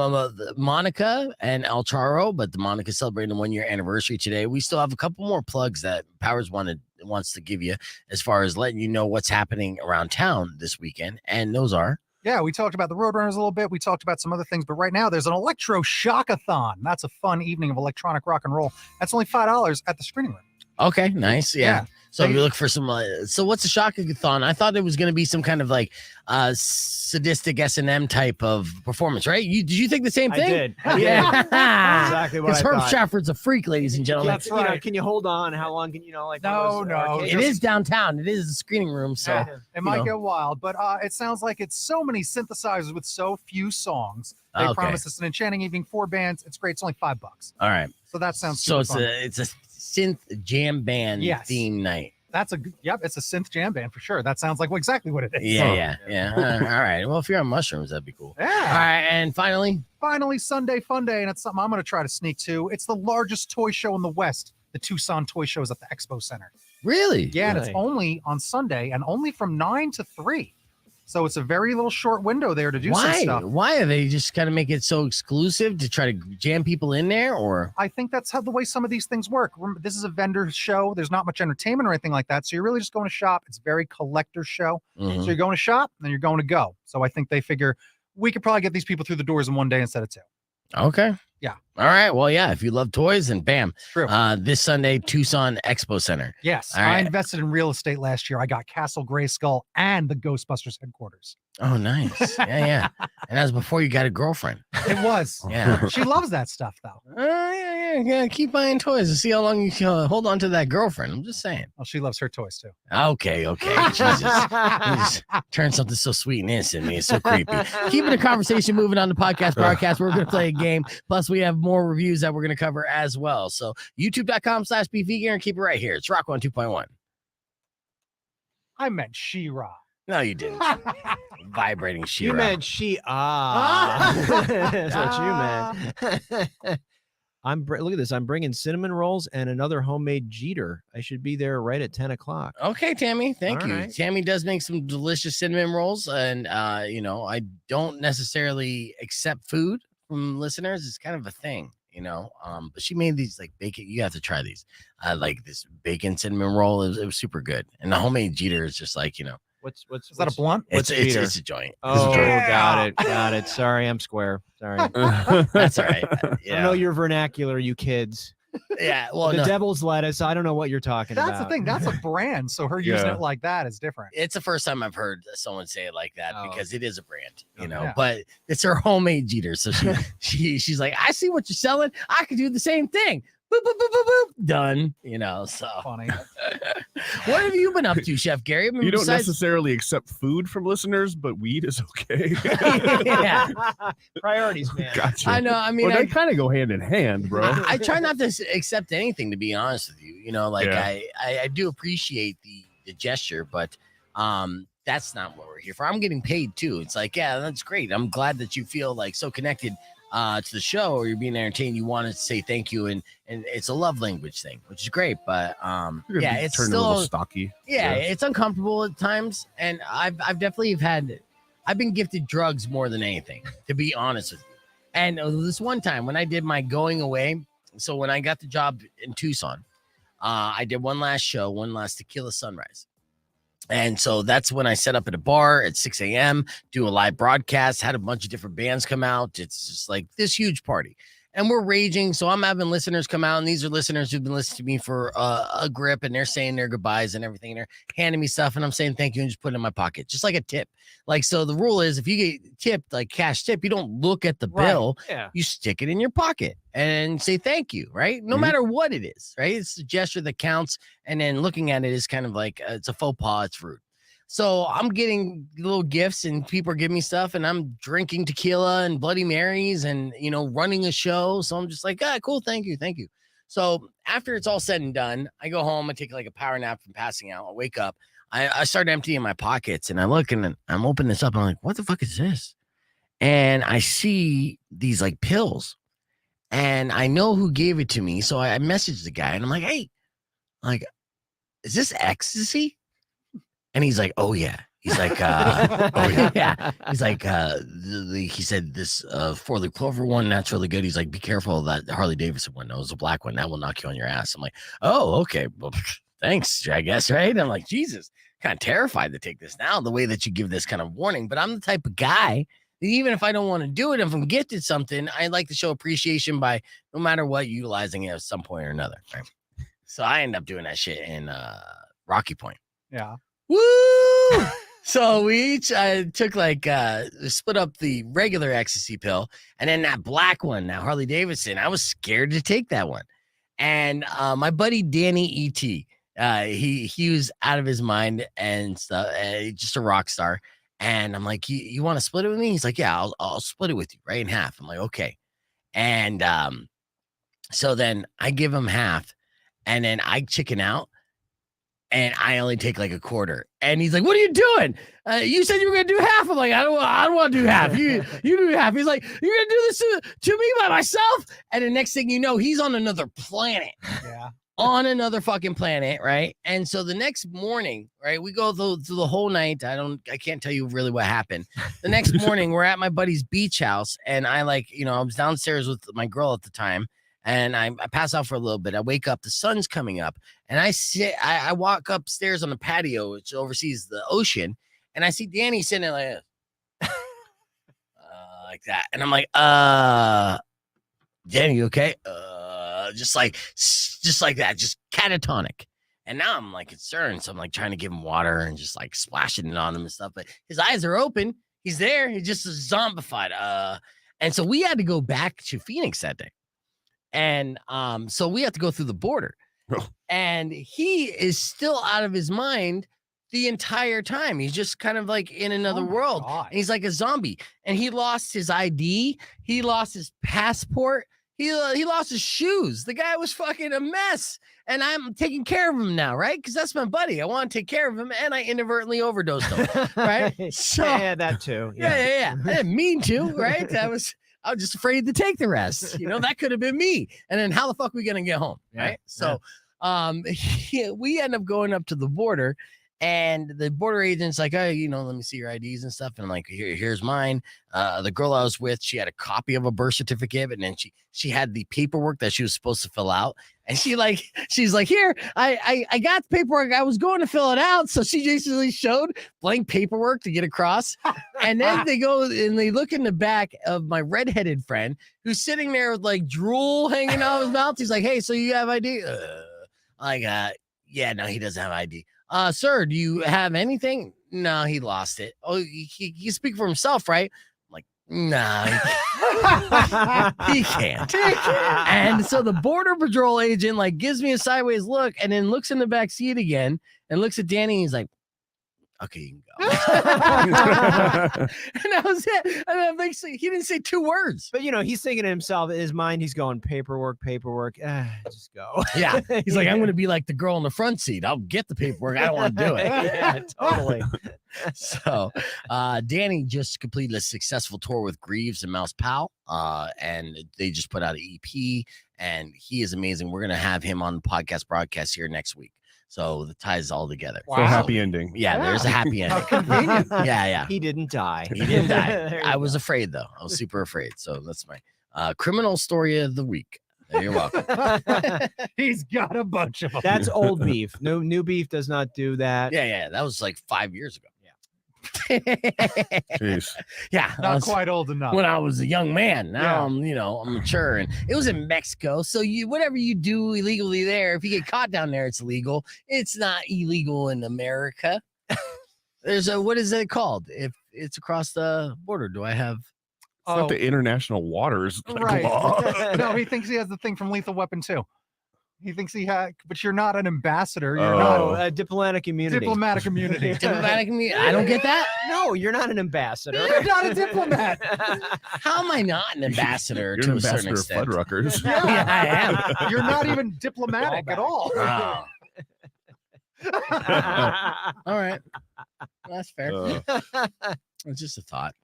Monica and El Charo. But the Monica celebrating the 1 year anniversary today. We still have a couple more plugs that Powers wants to give you as far as letting you know what's happening around town this weekend. And those are. Yeah, we talked about the Roadrunners a little bit. We talked about some other things, but right now there's an electro shockathon. That's a fun evening of electronic rock and roll. That's only $5 at the screening room. Okay, nice. Yeah. Yeah. So if you look for some, so what's a shockathon? I thought it was going to be some kind of like sadistic S&M type of performance, right? Did you think the same I thing? did. Yeah. Exactly what I Because Herb thought. Stratford's a freak, ladies and gentlemen. That's right. Can you hold on? How long can like? one of those No, arcades? It is downtown. It is a screening room. So Yeah, it might know. get wild, but it sounds like it's so many synthesizers with so few songs. They Okay. promise us an enchanting evening, 4 bands. It's great. It's only $5. all right. So that sounds So super it's fun. a synth jam band Yes. theme night. That's yep, it's a synth jam band for sure. That sounds like exactly what it is. Yeah. All right. Well, if you're on mushrooms, that'd be cool. Yeah. All right. And finally, Sunday Fun Day, and it's something I'm going to try to sneak to. It's the largest toy show in the West. The Tucson Toy Show is at the Expo Center. really? Yeah, and it's Really? only on Sunday and only from 9 to 3. So it's a very little short window there to do some Why? stuff. Why are they just kind of make it so exclusive to try to jam people in there? Or I think that's how the way some of these things work. Remember, this is a vendor show. There's not much entertainment or anything like that. So you're really just going to shop. It's a very collector show. Mhm. So you're going to shop, and then you're going to go. So I think they figure we could probably get these people through the doors in one day instead of 2. Okay. Yeah. All right. Well, yeah. If you love toys, and bam, True. this Sunday, Tucson Expo Center. Yes. All I right. invested in real estate last year. I got Castle Grayskull and the Ghostbusters headquarters. Oh, nice. Yeah. And that was before you got a girlfriend. It was. Yeah. She loves that stuff, though. Yeah. Keep buying toys and see how long you can hold on to that girlfriend. I'm just saying. Well, she loves her toys, too. Okay. Jesus. You just turn something so sweet and innocent me. It's so creepy. Keeping the conversation moving on the podcast broadcast. We're going to play a game. Plus, we have more reviews that we're going to cover as well. So, youtube.com/beefeager and keep it right here. It's Rock 1 2.1. I meant She-Ra. No, you didn't. Vibrating shit. You meant that's what you meant. Look at this. I'm bringing cinnamon rolls and another homemade Jeter. I should be there right at 10 o'clock. Okay, Tammy. Thank All you. right. Tammy does make some delicious cinnamon rolls, and I don't necessarily accept food from listeners. It's kind of a thing, but she made these like bacon. You have to try these. Like this bacon cinnamon roll. It was super good, and the homemate Jeter is just like What's Is that a blunt? What's it's Jeter? a joint. Oh, Yeah. got it. Sorry, I'm square. Sorry. That's all right. I don't know your vernacular, you kids. Yeah. Well, The no, devil's lettuce. I don't know what you're talking about. That's the thing. That's a brand. So her using Yeah. it like that is different. it's the first time I've heard someone say it like that Oh. because it is a brand, Yeah. but it's her homemade Jeter. So she's like, I see what you're selling. I could do the same thing. Boop, boop, boop, boop, boop. Done, so Funny. what have you been up to, Chef Gary? I mean, You don't besides- necessarily accept food from listeners, but weed is okay. Yeah. Priorities, man. Gotcha. I know. I mean, Well, they kind of go hand in hand, bro. I try not to accept anything, to be honest with you. Yeah. I do appreciate the gesture, but that's not what we're here for. I'm getting paid too. It's like, yeah, that's great. I'm glad that you feel like so connected to the show, or you're being entertained. You want to say thank you, and it's a love language thing, which is great. But You're gonna be it's turning a little still stocky. yeah, it's uncomfortable at times, and I've definitely I've been gifted drugs more than anything, to be honest with you. And this one time when I did my going away, so when I got the job in Tucson, I did one last show, one last tequila sunrise. And so that's when I set up at a bar at 6 a.m., do a live broadcast, had a bunch of different bands come out. It's just like this huge party. And we're raging. So I'm having listeners come out, and these are listeners who've been listening to me for a grip, and they're saying their goodbyes and everything. And they're handing me stuff, and I'm saying thank you and just put it in my pocket, just like a tip. Like, so the rule is if you get tipped, like cash tip, you don't look at the bill. Yeah. You stick it in your pocket and say thank you, right? No Mhm. matter what it is, right? It's a gesture that counts. And then looking at it is kind of like it's a faux pas, it's rude. So I'm getting little gifts, and people are giving me stuff, and I'm drinking tequila and Bloody Marys and, running a show. So I'm just like, cool. Thank you. Thank you. So after it's all said and done, I go home, I take like a power nap from passing out. I wake up, I start emptying my pockets, and I look, and I'm opening this up. And I'm like, what the fuck is this? And I see these like pills, and I know who gave it to me. So I messaged the guy, and I'm like, hey, like, is this ecstasy? And he's like, oh yeah. He's like, oh yeah. He's like, he said this 4-leaf clover one, that's really good. He's like, be careful of that Harley Davidson one. That was a black one. That will knock you on your ass. I'm like, oh, okay. Well, thanks, I guess, right? I'm like, Jesus, kind of terrified to take this now, the way that you give this kind of warning. But I'm the type of guy that even if I don't want to do it, if I'm gifted something, I like to show appreciation by no matter what, utilizing it at some point or another. Right? So I end up doing that shit in Rocky Point. Yeah. Woo! So we each took split up the regular ecstasy pill, and then that black one, that Harley Davidson. I was scared to take that one. And my buddy Danny E.T., he was out of his mind and stuff, just a rock star. And I'm like, you want to split it with me? He's like, yeah, I'll split it with you right in half. I'm like, okay. And so then I give him half, and then I chicken out. and I only take like a quarter. And he's like, "What are you doing? You said you were gonna do half." I'm like, "I don't want to do half. You do half." He's like, "You're gonna do this to me by myself?" And the next thing you know, he's on another planet. Yeah. On another fucking planet, right? And so the next morning, right, we go through the whole night. I can't tell you really what happened. The next morning, we're at my buddy's beach house, and I was downstairs with my girl at the time, and I pass out for a little bit. I wake up, the sun's coming up, and I walk upstairs on the patio, which oversees the ocean, and I see Danny sitting there like this. Like that. And I'm like, Danny, you okay? Just like that, just catatonic. And now I'm like concerned. So I'm like trying to give him water and just like splashing it on him and stuff. But his eyes are open. He's there. He's just zombified. And so we had to go back to Phoenix that day. And so we have to go through the border. And he is still out of his mind the entire time. He's just kind of like in another world. God. And he's like a zombie. And he lost his ID. He lost his passport. He lost his shoes. The guy was fucking a mess. And I'm taking care of him now, right? Because that's my buddy. I want to take care of him. And I inadvertently overdosed him, right? So yeah, that too. yeah. I didn't mean to, right? I was just afraid to take the rest. That could have been me. And then how the fuck are we going to get home, right? So we end up going up to the border. And the border agent's like, "Oh, let me see your IDs and stuff." And I'm like, here's mine. The girl I was with, she had a copy of a birth certificate, and then she had the paperwork that she was supposed to fill out. And she's like, "Here, I got the paperwork. I was going to fill it out." So she basically showed blank paperwork to get across. And then they go and they look in the back of my redheaded friend who's sitting there with like drool hanging out of his mouth. He's like, "Hey, so you have ID?" Yeah, no, he doesn't have ID. Sir, do you have anything? No, he lost it. Oh, he speak for himself, right? I'm like, nah, he can't. And so the border patrol agent like gives me a sideways look and then looks in the back seat again and looks at Danny and he's like, "Okay, you can go." And that was it. And basically, he didn't say two words. But he's thinking to himself, in his mind, he's going paperwork. Just go. Yeah. He's like, "I'm going to be like the girl in the front seat. I'll get the paperwork. I don't want to do it." Yeah, totally. So Danny just completed a successful tour with Greaves and Mouse Powell. And they just put out an EP, and he is amazing. We're going to have him on the podcast broadcast here next week. So the ties all together. So happy ending. Yeah, there's a happy ending. How convenient. Yeah. He didn't die. He didn't die. There you I was go. afraid, though. I was super afraid. So that's my criminal story of the week. You're welcome. He's got a bunch of them. That's old beef. No, new beef does not do that. Yeah. That was like 5 years ago. Jeez. Yeah. Not quite old enough. When I was a young man. Now I'm mature, and it was in Mexico. So whatever you do illegally there, if you get caught down there, it's illegal. It's not illegal in America. There's what is it called? If it's across the border, do I have? It's not the international waters. Right. law. No, he thinks he has the thing from Lethal Weapon 2. He thinks he had, but you're not an ambassador. You're Oh. No, diplomatic immunity. diplomatic immunity. Diplomatic immunity? I don't get that. No, you're not an ambassador. You're not a diplomat. How am I not an ambassador You're to an a certain ambassador of extent? Fuddruckers. Yeah, I am. You're not even diplomatic at all. Oh. All right. That's fair. It's just a thought.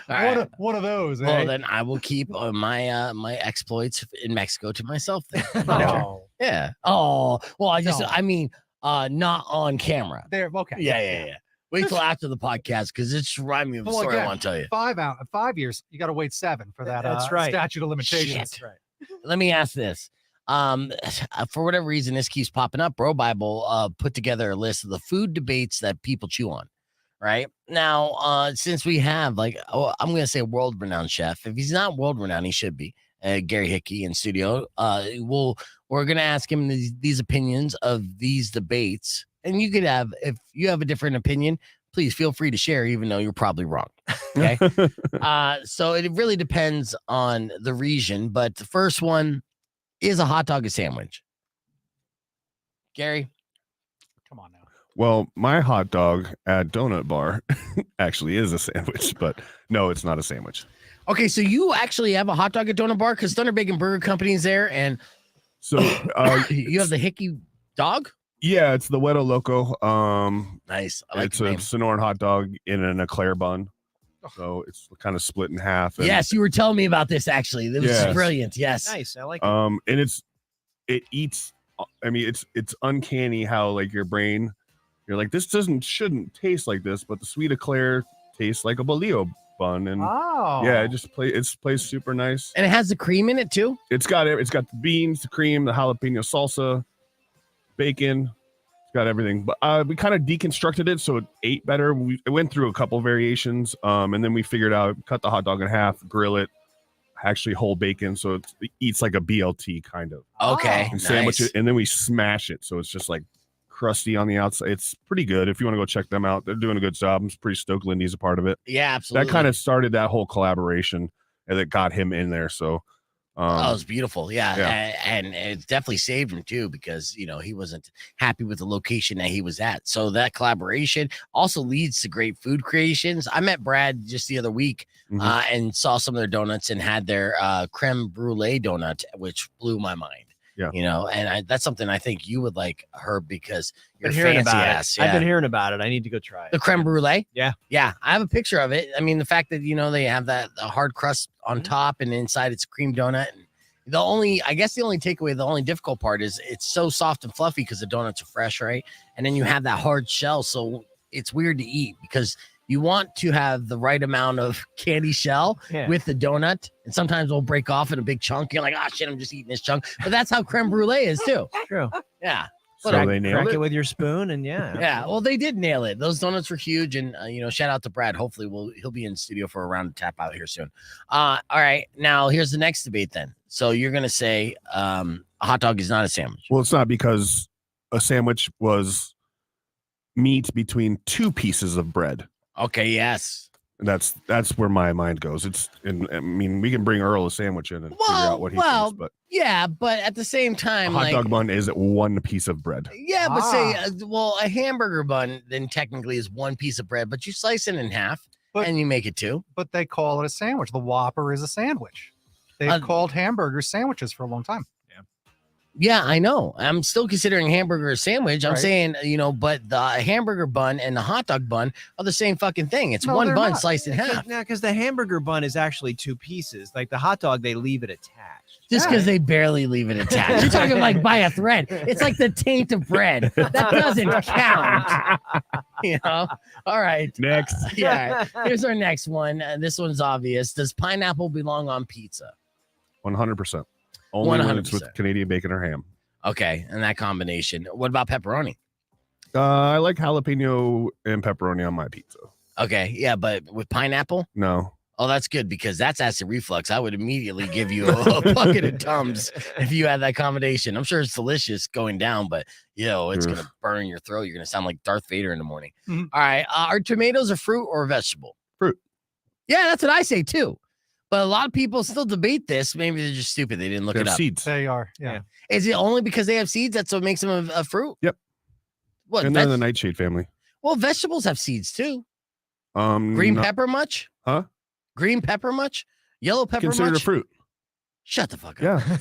All right. One of those. Well, eh? then I will keep my my exploits in Mexico to myself. Then. No. Yeah. Oh, well, No. I mean, not on camera. There. Okay. Yeah. Wait till after the podcast because it just reminds me of a Well, story I again, want to tell you. 5 years. You got to wait 7 for that. That's right. Statute of limitations. Shit. That's right. Let me ask this. For whatever reason, this keeps popping up. Bro Bible put together a list of the food debates that people chew on. Right now, since we have I'm going to say a world-renowned chef. If he's not world-renowned, he should be. Gary Hickey in studio. We're going to ask him these opinions of these debates, and you could have, if you have a different opinion, please feel free to share, even though you're probably wrong. Okay. So it really depends on the region, but the first one is a hot dog a sandwich. Gary. Come on now. Well, my hot dog at Donut Bar actually is a sandwich, but no, it's not a sandwich. Okay, so you actually have a hot dog at Donut Bar because Thunder Bacon Burger Company is there, and So you have the Hickey dog. Yeah, it's the Wedo Loco. Nice. I like It's the a name. Sonoran hot dog in an eclair bun. So it's kind of split in half. And, Yes, you were telling me about this actually. It was Yes. brilliant. Yes. Nice. I like it. and it eats. I mean, it's uncanny how like your brain, you're like, this shouldn't taste like this, but the sweet eclair tastes like a bolillo bun, and yeah, it plays super nice. And it has the cream in it too. It's got the beans, the cream, the jalapeno salsa, bacon. It's got everything. But we kind of deconstructed it so it ate better. It went through a couple variations, and then we figured out cut the hot dog in half, grill it, actually whole bacon, so it eats like a BLT kind of. Okay. And sandwich it, and then we smash it, so it's just like crusty on the outside. It's pretty good. If you want to go check them out, they're doing a good job. I'm pretty stoked Lindy's a part of it. Yeah, absolutely. That kind of started that whole collaboration, and it got him in there. So oh, it was beautiful. Yeah. Yeah. And it definitely saved him too, because, he wasn't happy with the location that he was at. So that collaboration also leads to great food creations. I met Brad just the other week and saw some of their donuts and had their creme brulee donut, which blew my mind. Yeah. And that's something I think you would like, Herb, because you're Been hearing fancy about ass. it. I've been hearing about it. I need to go try it. The creme brulee. Yeah. Yeah. I have a picture of it. I mean, the fact that, they have that hard crust on top and inside it's a cream donut. And the only takeaway, the only difficult part is it's so soft and fluffy because the donuts are fresh, right? And then you have that hard shell. So it's weird to eat because you want to have the right amount of candy shell with the donut. And sometimes it'll break off in a big chunk. You're like, oh shit, I'm just eating this chunk. But that's how creme brulee is too. True. Yeah. So But they nailed Crack it it. with your spoon, and Yeah, well, they did nail it. Those donuts were huge, and shout out to Brad. Hopefully, he'll be in studio for a round of tap out here soon. All right, now here's the next debate. Then, so you're gonna say a hot dog is not a sandwich? Well, it's not, because a sandwich was meat between two pieces of bread. Okay, yes. That's where my mind goes. I mean, we can bring Earl a sandwich in and figure out what he thinks, but yeah, but at the same a time, hot dog bun is one piece of bread. Yeah, but say, a hamburger bun then technically is one piece of bread, but you slice it in half and you make it two. But they call it a sandwich. The Whopper is a sandwich. They've called hamburgers sandwiches for a long time. Yeah, I know. I'm still considering hamburger a sandwich. I'm Right. saying, but the hamburger bun and the hot dog bun are the same fucking thing. It's No, one they're bun not. sliced in half. Now, because the hamburger bun is actually two pieces. Like the hot dog, they leave it attached. Just because they barely leave it attached. You're talking like by a thread. It's like the taint of bread. That doesn't count. All right. Next. Yeah. Here's our next one. This one's obvious. Does pineapple belong on pizza? 100%. Only when it's 100%. with Canadian bacon or ham. Okay. And that combination. What about pepperoni? I like jalapeno and pepperoni on my pizza. Okay. Yeah. But with pineapple? No. Oh, that's good because that's acid reflux. I would immediately give you a bucket of Tums if you had that combination. I'm sure it's delicious going down, but it's going to burn your throat. You're going to sound like Darth Vader in the morning. Mhm. All right. Are tomatoes a fruit or a vegetable? Fruit. Yeah, that's what I say too. But a lot of people still debate this. Maybe they're just stupid. They didn't look They it have up. seeds. They are. Yeah. Is it only because they have seeds that's what makes them a fruit? Yep. What? And they're in the nightshade family. Well, vegetables have seeds too. Green No- pepper much? Huh? Green pepper much? Yellow pepper Considered much? a fruit. Shut the fuck up. Yeah.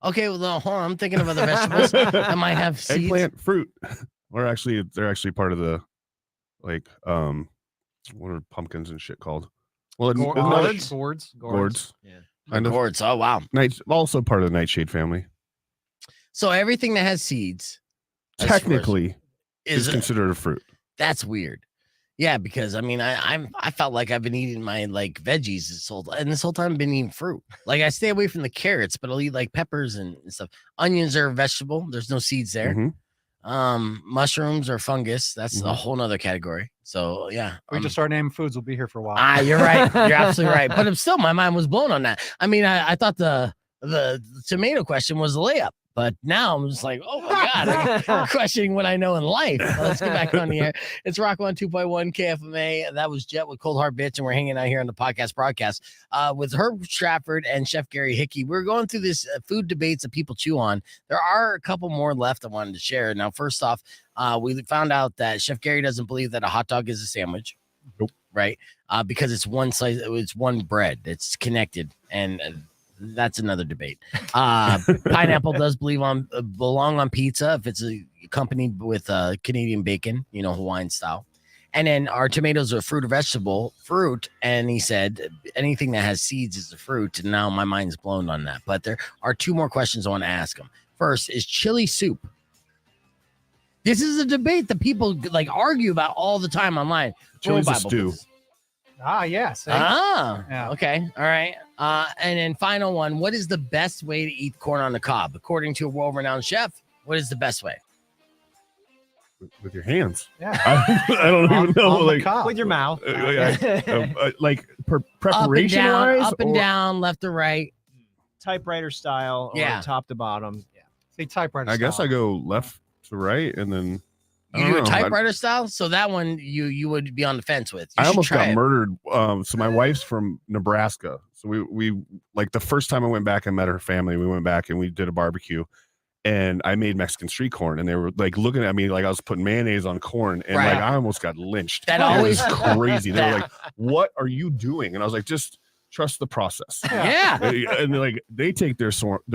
Okay, well, no, hold on. I'm thinking of other vegetables that might have seeds. Eggplant, fruit. Or actually, they're actually part of the, like, what are pumpkins and shit called? Well, Gourds. gourds. Yeah. Kind of. Gourds. Oh, wow. Also part of the nightshade family. So everything that has seeds as far as- Technically, is is considered a fruit. that's weird. Yeah, because I mean, I felt like I've been eating my like veggies this whole time I've been eating fruit. Like I stay away from the carrots, but I'll eat like peppers and stuff. Onions are a vegetable. There's no seeds there. Mhm. Mushrooms are fungus. That's a Mhm. whole nother category. So yeah. We just start naming foods. We'll be here for a while. You're right. You're absolutely right. But still, my mind was blown on that. I mean, I thought the tomato question was a layup, but now I'm just like, oh my god, I'm questioning what I know in life. Let's get back on the air. It's Rock 102.1 KFMA. That was Jet with Cold Hard Bitch, and we're hanging out here on the podcast broadcast with Herb Stratford and Chef Gary Hickey. We're going through this food debates that people chew on. There are a couple more left I wanted to share. Now, first off, we found out that Chef Gary doesn't believe that a hot dog is a sandwich. Nope. Right? Because it's one slice, it's one bread. It's connected, and that's another debate. Pineapple does belong on pizza if it's accompanied with Canadian bacon, Hawaiian style. And then our tomatoes are fruit or vegetable fruit. And he said anything that has seeds is a fruit. And now my mind's blown on that. But there are 2 more questions I want to ask him. First, is chili soup? This is a debate that people argue about all the time online. Chili's a stew. Yeah. See? Yeah. Okay. All right. And then final one. What is the best way to eat corn on the cob? According to a world-renowned chef, what is the best way? With your hands. Yeah. I don't even know. With your mouth. Preparation wise? Up and down, left to right. Typewriter style or top to bottom. Yeah. See, typewriter I guess I go left to right and then You do a typewriter style? So that one you would be on the fence with. I almost got murdered. So my wife's from Nebraska. So we like the first time I went back and met her family, we went back and we did a barbecue and I made Mexican street corn and they were looking at me like I was putting mayonnaise on corn and I almost got lynched. That always crazy. They were like, "What are you doing?" And I was like, "Just trust the process." Yeah. And they take their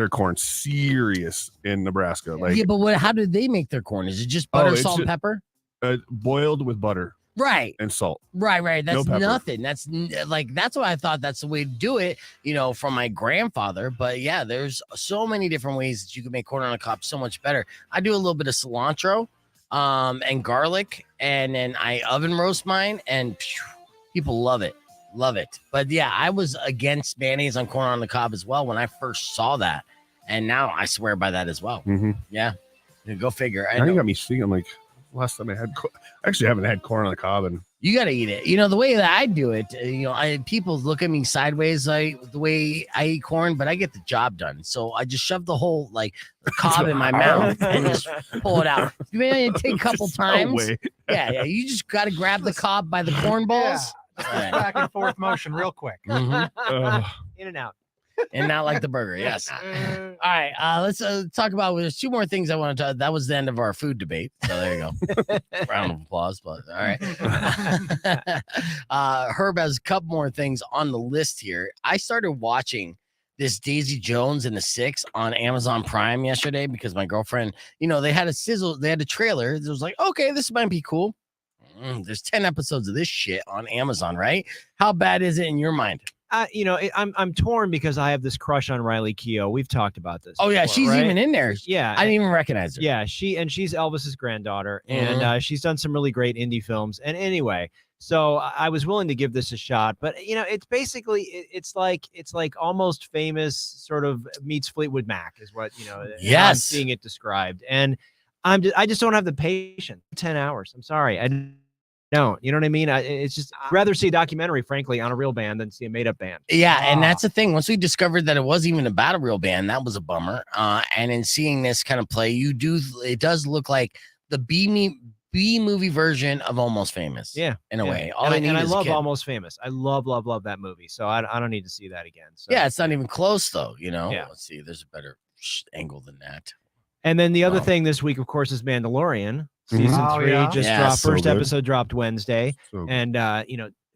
corn serious in Nebraska. But how did they make their corn? Is it just butter, salt, and pepper? Boiled with butter. Right. And salt. Right. That's No nothing. That's that's what I thought that's the way to do it, from my grandfather. But yeah, there's so many different ways that you can make corn on the cob so much better. I do a little bit of cilantro and garlic, and then I oven roast mine, and people love it. Love it. But yeah, I was against mayonnaise on corn on the cob as well when I first saw that. And now I swear by that as well. Mm-hmm. Yeah. Go figure. Now you got me thinking, I'm like, last time I actually haven't had corn on the cob. And you got to eat it. The way that I do it, people look at me sideways the way I eat corn, but I get the job done. So I just shove the whole the cob in my mouth and just pull it out. You may take a couple times. Yeah. You just got to grab the cob by the corn balls. Yeah. Back and forth motion real quick. Mm-hmm. In and out. And not like the burger. Yes. All right. Let's talk about. There's 2 more things I want to talk. That was the end of our food debate. So there you go. Round of applause. But all right. Herb has a couple more things on the list here. I started watching this Daisy Jones and the Six on Amazon Prime yesterday because my girlfriend, they had a trailer. It was like, okay, this might be cool. There's 10 episodes of this shit on Amazon, right? How bad is it in your mind? I'm torn because I have this crush on Riley Keough. We've talked about this. Oh, yeah. Before, She's right? even in there. Yeah. I didn't even recognize her. Yeah. She's Elvis's granddaughter. And she's done some really great indie films. And anyway, so I was willing to give this a shot. But, it's basically it's like Almost Famous sort of meets Fleetwood Mac is what, Yes. I'm seeing it described. And I just don't have the patience. 10 hours. I'm sorry. I don't. You know what I mean? It's just I'd rather see a documentary, frankly, on a real band than see a made-up band. Yeah, and that's the thing. Once we discovered that it wasn't even about a real band, that was a bummer. And in seeing this kind of play, it does look like the B movie version of Almost Famous. Yeah, in a way. And I love Almost Famous. I love that movie. So I don't need to see that again. So. Yeah, it's not even close though. Yeah. Let's see. There's a better angle than that. And then the other thing this week, of course, is Mandalorian. Season 3 just dropped. So first good. episode dropped Wednesday. So and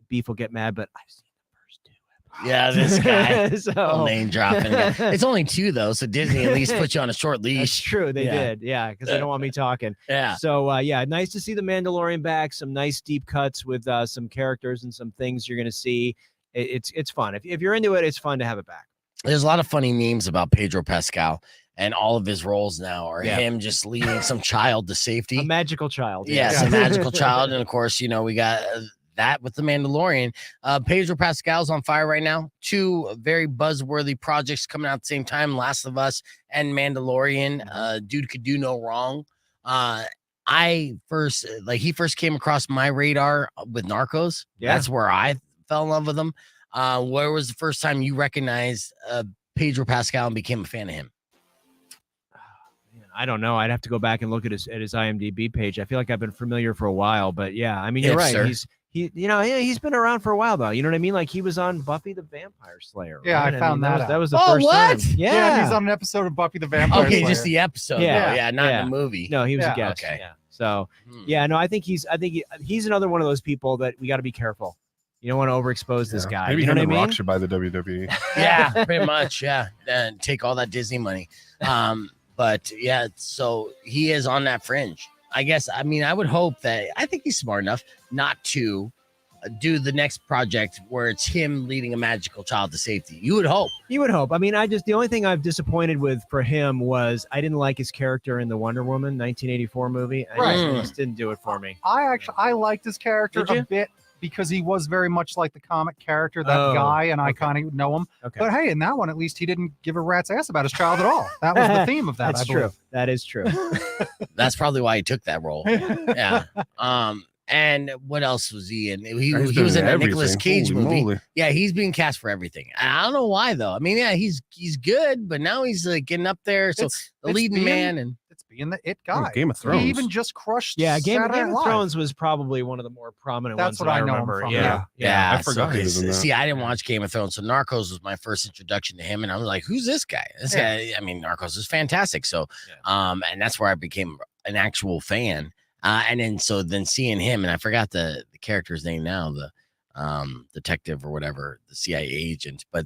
Beef will get mad, but I've seen the first 2 episodes. Yeah, this guy. So Name dropping. It's only 2 though, so Disney at least put you on a short leash. That's true. They did. Yeah, because they don't want me talking. Yeah. So nice to see the Mandalorian back. Some nice deep cuts with some characters and some things you're gonna see. It's fun. If you're into it, it's fun to have it back. There's a lot of funny memes about Pedro Pascal. And all of his roles now are him just leading some child to safety. A magical child. Yes, a magical child. And of course, we got that with the Mandalorian. Pedro Pascal's on fire right now. 2 very buzzworthy projects coming out at the same time: Last of Us and Mandalorian. Dude could do no wrong. He first came across my radar with Narcos. Yeah. That's where I fell in love with him. Where was the first time you recognized Pedro Pascal and became a fan of him? I don't know. I'd have to go back and look at his IMDb page. I feel like I've been familiar for a while, but yeah, I mean, you're right. Sir. He's been around for a while though. You know what I mean? Like he was on Buffy the Vampire Slayer. Yeah, right? I found that out. That was the first what? time. Yeah, he's on an episode of Buffy the Vampire Okay, Slayer. just the episode. Yeah, not in the movie. No, he was Yeah, a guest. okay. Yeah. So, no, I think he's another one of those people that we got to be careful. You don't want to overexpose this guy. Maybe you know him what I and mean? Rock should buy the WWE. Yeah, pretty much. Yeah, and take all that Disney money. But yeah, so he is on that fringe. I guess. I mean, I would hope that. I think he's smart enough not to do the next project where it's him leading a magical child to safety. You would hope. You would hope. I mean, the only thing I've disappointed with for him was I didn't like his character in the Wonder Woman 1984 movie. It just didn't do it for me. I liked his character Did you? a bit because he was very much like the comic character, that guy, and I kind of know him. Okay. But hey, in that one, at least he didn't give a rat's ass about his child at all. That was the theme of that. That's I true. believe. That is true. That's probably why he took that role. Yeah. And what else was he in? He was in a Nicolas Cage movie. Moly. Yeah, he's being cast for everything. I don't know why though. I mean, yeah, he's good, but now he's like getting up there. So the leading man and it's being the it guy. Game of Thrones. He even just crushed. Game Saturday of Night Live. Thrones was probably one of the more prominent That's ones what that I I know him remember. from, Yeah. I forgot he was in that. See, I didn't watch Game of Thrones, so Narcos was my first introduction to him, and I was like, "Who's this guy?" This guy. I mean, Narcos is fantastic. So, and that's where I became an actual fan. And then seeing him, and I forgot the character's name now, the detective or whatever, the CIA agent, but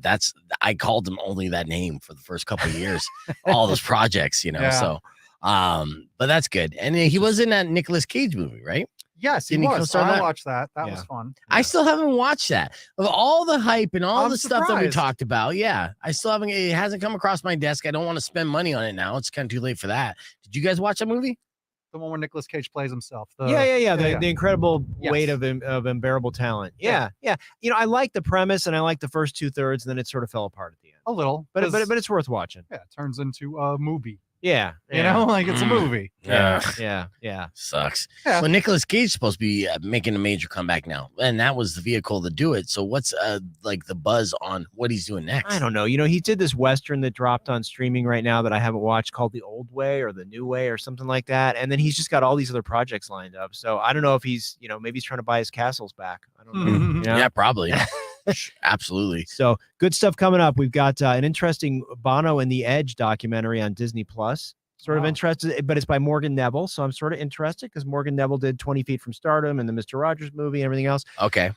I called him only that name for the first couple of years, all those projects, so but that's good. And he was in that Nicolas Cage movie, right? Yes, he Didn't he was. co-star I that? watched that. That was fun. I still haven't watched that. Of all the hype and all I'm the stuff that we surprised. talked about, I still haven't. It hasn't come across my desk. I don't want to spend money on it now. It's kind of too late for that. Did you guys watch that movie? The one where Nicolas Cage plays himself. The incredible Yes. weight of unbearable talent. Yeah. I like the premise and I like the first 2/3, and then it sort of fell apart at the end. A little, But it's worth watching. yeah, it turns into a movie. Yeah. You know, like it's a movie. Yeah. Sucks. Yeah. Well, Nicolas Cage is supposed to be making a major comeback now, and that was the vehicle to do it. So, what's like the buzz on what he's doing next? I don't know. He did this Western that dropped on streaming right now that I haven't watched called The Old Way or The New Way or something like that. And then he's just got all these other projects lined up. So I don't know if he's, maybe he's trying to buy his castles back. I don't know. Mhm. Yeah, probably. Absolutely. So good stuff coming up. We've got an interesting Bono and the Edge documentary on Disney Plus. Sort of interested, but it's by Morgan Neville. So I'm sort of interested because Morgan Neville did 20 Feet from Stardom and the Mr. Rogers movie and everything else. Okay.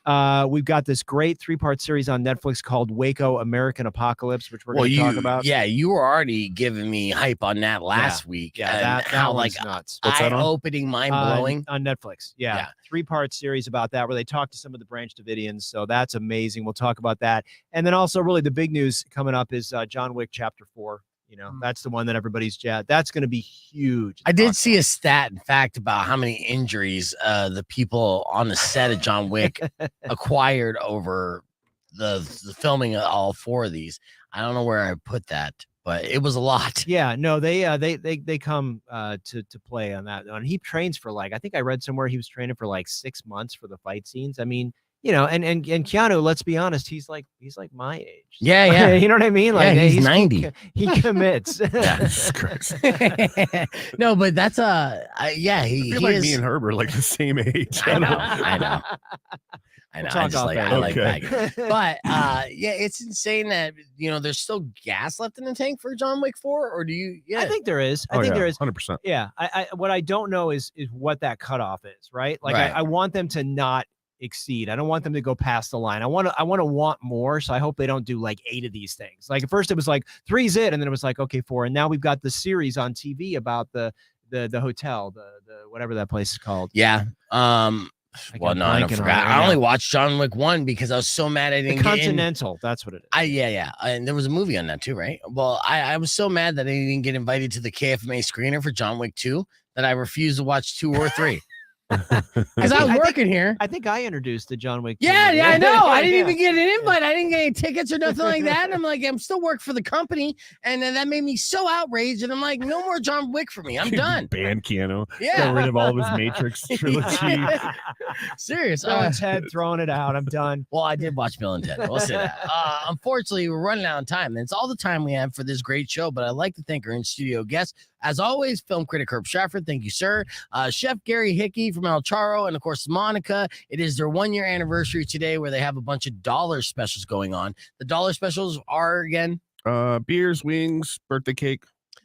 We've got this great 3-part series on Netflix called Waco American Apocalypse, which we're going to talk about. Yeah, you were already giving me hype on that last week. Yeah, and that how one's like nuts. eye-opening, mind-blowing. On Netflix. Yeah. 3-part series about that where they talk to some of the Branch Davidians. So that's amazing. We'll talk about that. And then also really the big news coming up is John Wick Chapter 4. That's the one that everybody's that's going to be huge. I did see a stat, in fact, about how many injuries the people on the set of John Wick acquired over the filming of all 4 of these. I don't know where I put that, but it was a lot. Yeah, no, they come to play on that. And he trains for I think I read somewhere he was training for 6 months for the fight scenes. I mean, and Keanu, let's be honest, he's like my age. Yeah. You know what I mean? He's 90. He commits. Jesus Christ. No, but that's I feel like me and Herb are like the same age. I know. We'll I just like talk that. But it's insane that there's still gas left in the tank for John Wick 4, or do you? Yeah, I think there is. I Oh, think yeah, there is. 100%. Yeah. I what I don't know is what that cutoff is, right? Right. I want them to not exceed. I don't want them to go past the line. I want to want more. So I hope they don't do 8 of these things. At first it was 3's it, and then it was okay, 4. And now we've got the series on TV about the hotel, the whatever that place is called. Yeah. Well, no, I don't forgot. I only watched John Wick 1 because I was so mad I didn't the get in. Continental. That's what it is. Yeah. And there was a movie on that too, right? Well, I was so mad that I didn't get invited to the KFMA screener for John Wick 2 that I refused to watch 2 or 3. Because I'm working here. I think I introduced the John Wick. Yeah, movie. I know. I didn't even get an invite. I didn't get any tickets or nothing like that. And I'm like, I'm still working for the company. And then that made me so outraged. And I'm like, no more John Wick for me. I'm done. Ban Keanu. Yeah. Got rid of all of his Matrix trilogy. Serious. Bill and Ted throwing it out. I'm done. Well, I did watch Bill and Ted. We'll say that. Unfortunately, we're running out of time. And it's all the time we have for this great show. But I'd like to thank our in-studio guests. As always, film critic Herb Stratford. Thank you, sir. Chef Gary Hickey from El Charo. And, of course, Monica. It is their 1-year anniversary today where they have a bunch of dollar specials going on. The dollar specials are, again? Beers, wings, birthday cake.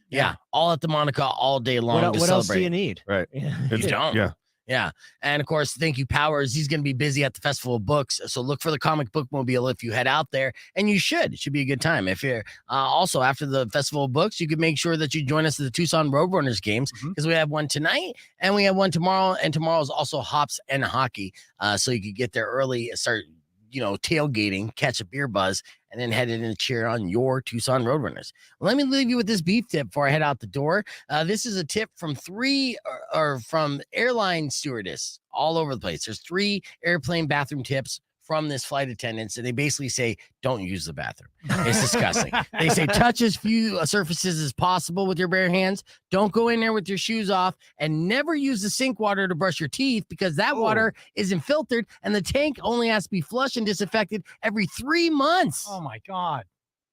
Yeah. All at the Monica all day long to what else do celebrate. you need? Right. You don't. Yeah. Yeah. And of course, thank you, Powers. He's going to be busy at the Festival of Books. So look for the comic book mobile if you head out there. And you should. It should be a good time. If you're also after the Festival of Books, you can make sure that you join us at the Tucson Roadrunners games because we have one tonight and we have one tomorrow. And tomorrow is also hops and hockey. So you could get there early, start, tailgating, catch a beer buzz, and then head in and cheer on your Tucson Roadrunners. Well, let me leave you with this beef tip before I head out the door. This is a tip from from airline stewardess all over the place. There's 3 airplane bathroom tips from this flight attendants, and they basically say, don't use the bathroom. It's disgusting. They say, touch as few surfaces as possible with your bare hands. Don't go in there with your shoes off, and never use the sink water to brush your teeth because that water isn't filtered, and the tank only has to be flushed and disinfected every 3 months. Oh my God.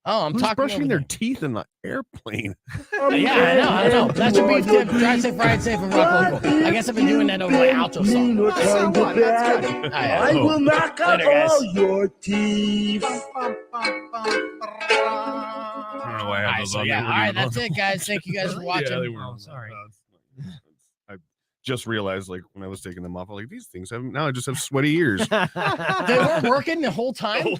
Oh, I'm Who's talking brushing their teeth in the airplane? Yeah, I know. That's your beef tip. Drive safe, ride safe, and rock local. I guess I've been doing that over my alto song. So what? That's good. I will knock out all your teeth. I don't know why I have those on. All right, that's it, guys. Thank you guys for watching. Yeah, they were. Oh, sorry. I just realized, like, when I was taking them off, I'm like, these things have now I just have sweaty ears. They weren't working the whole time.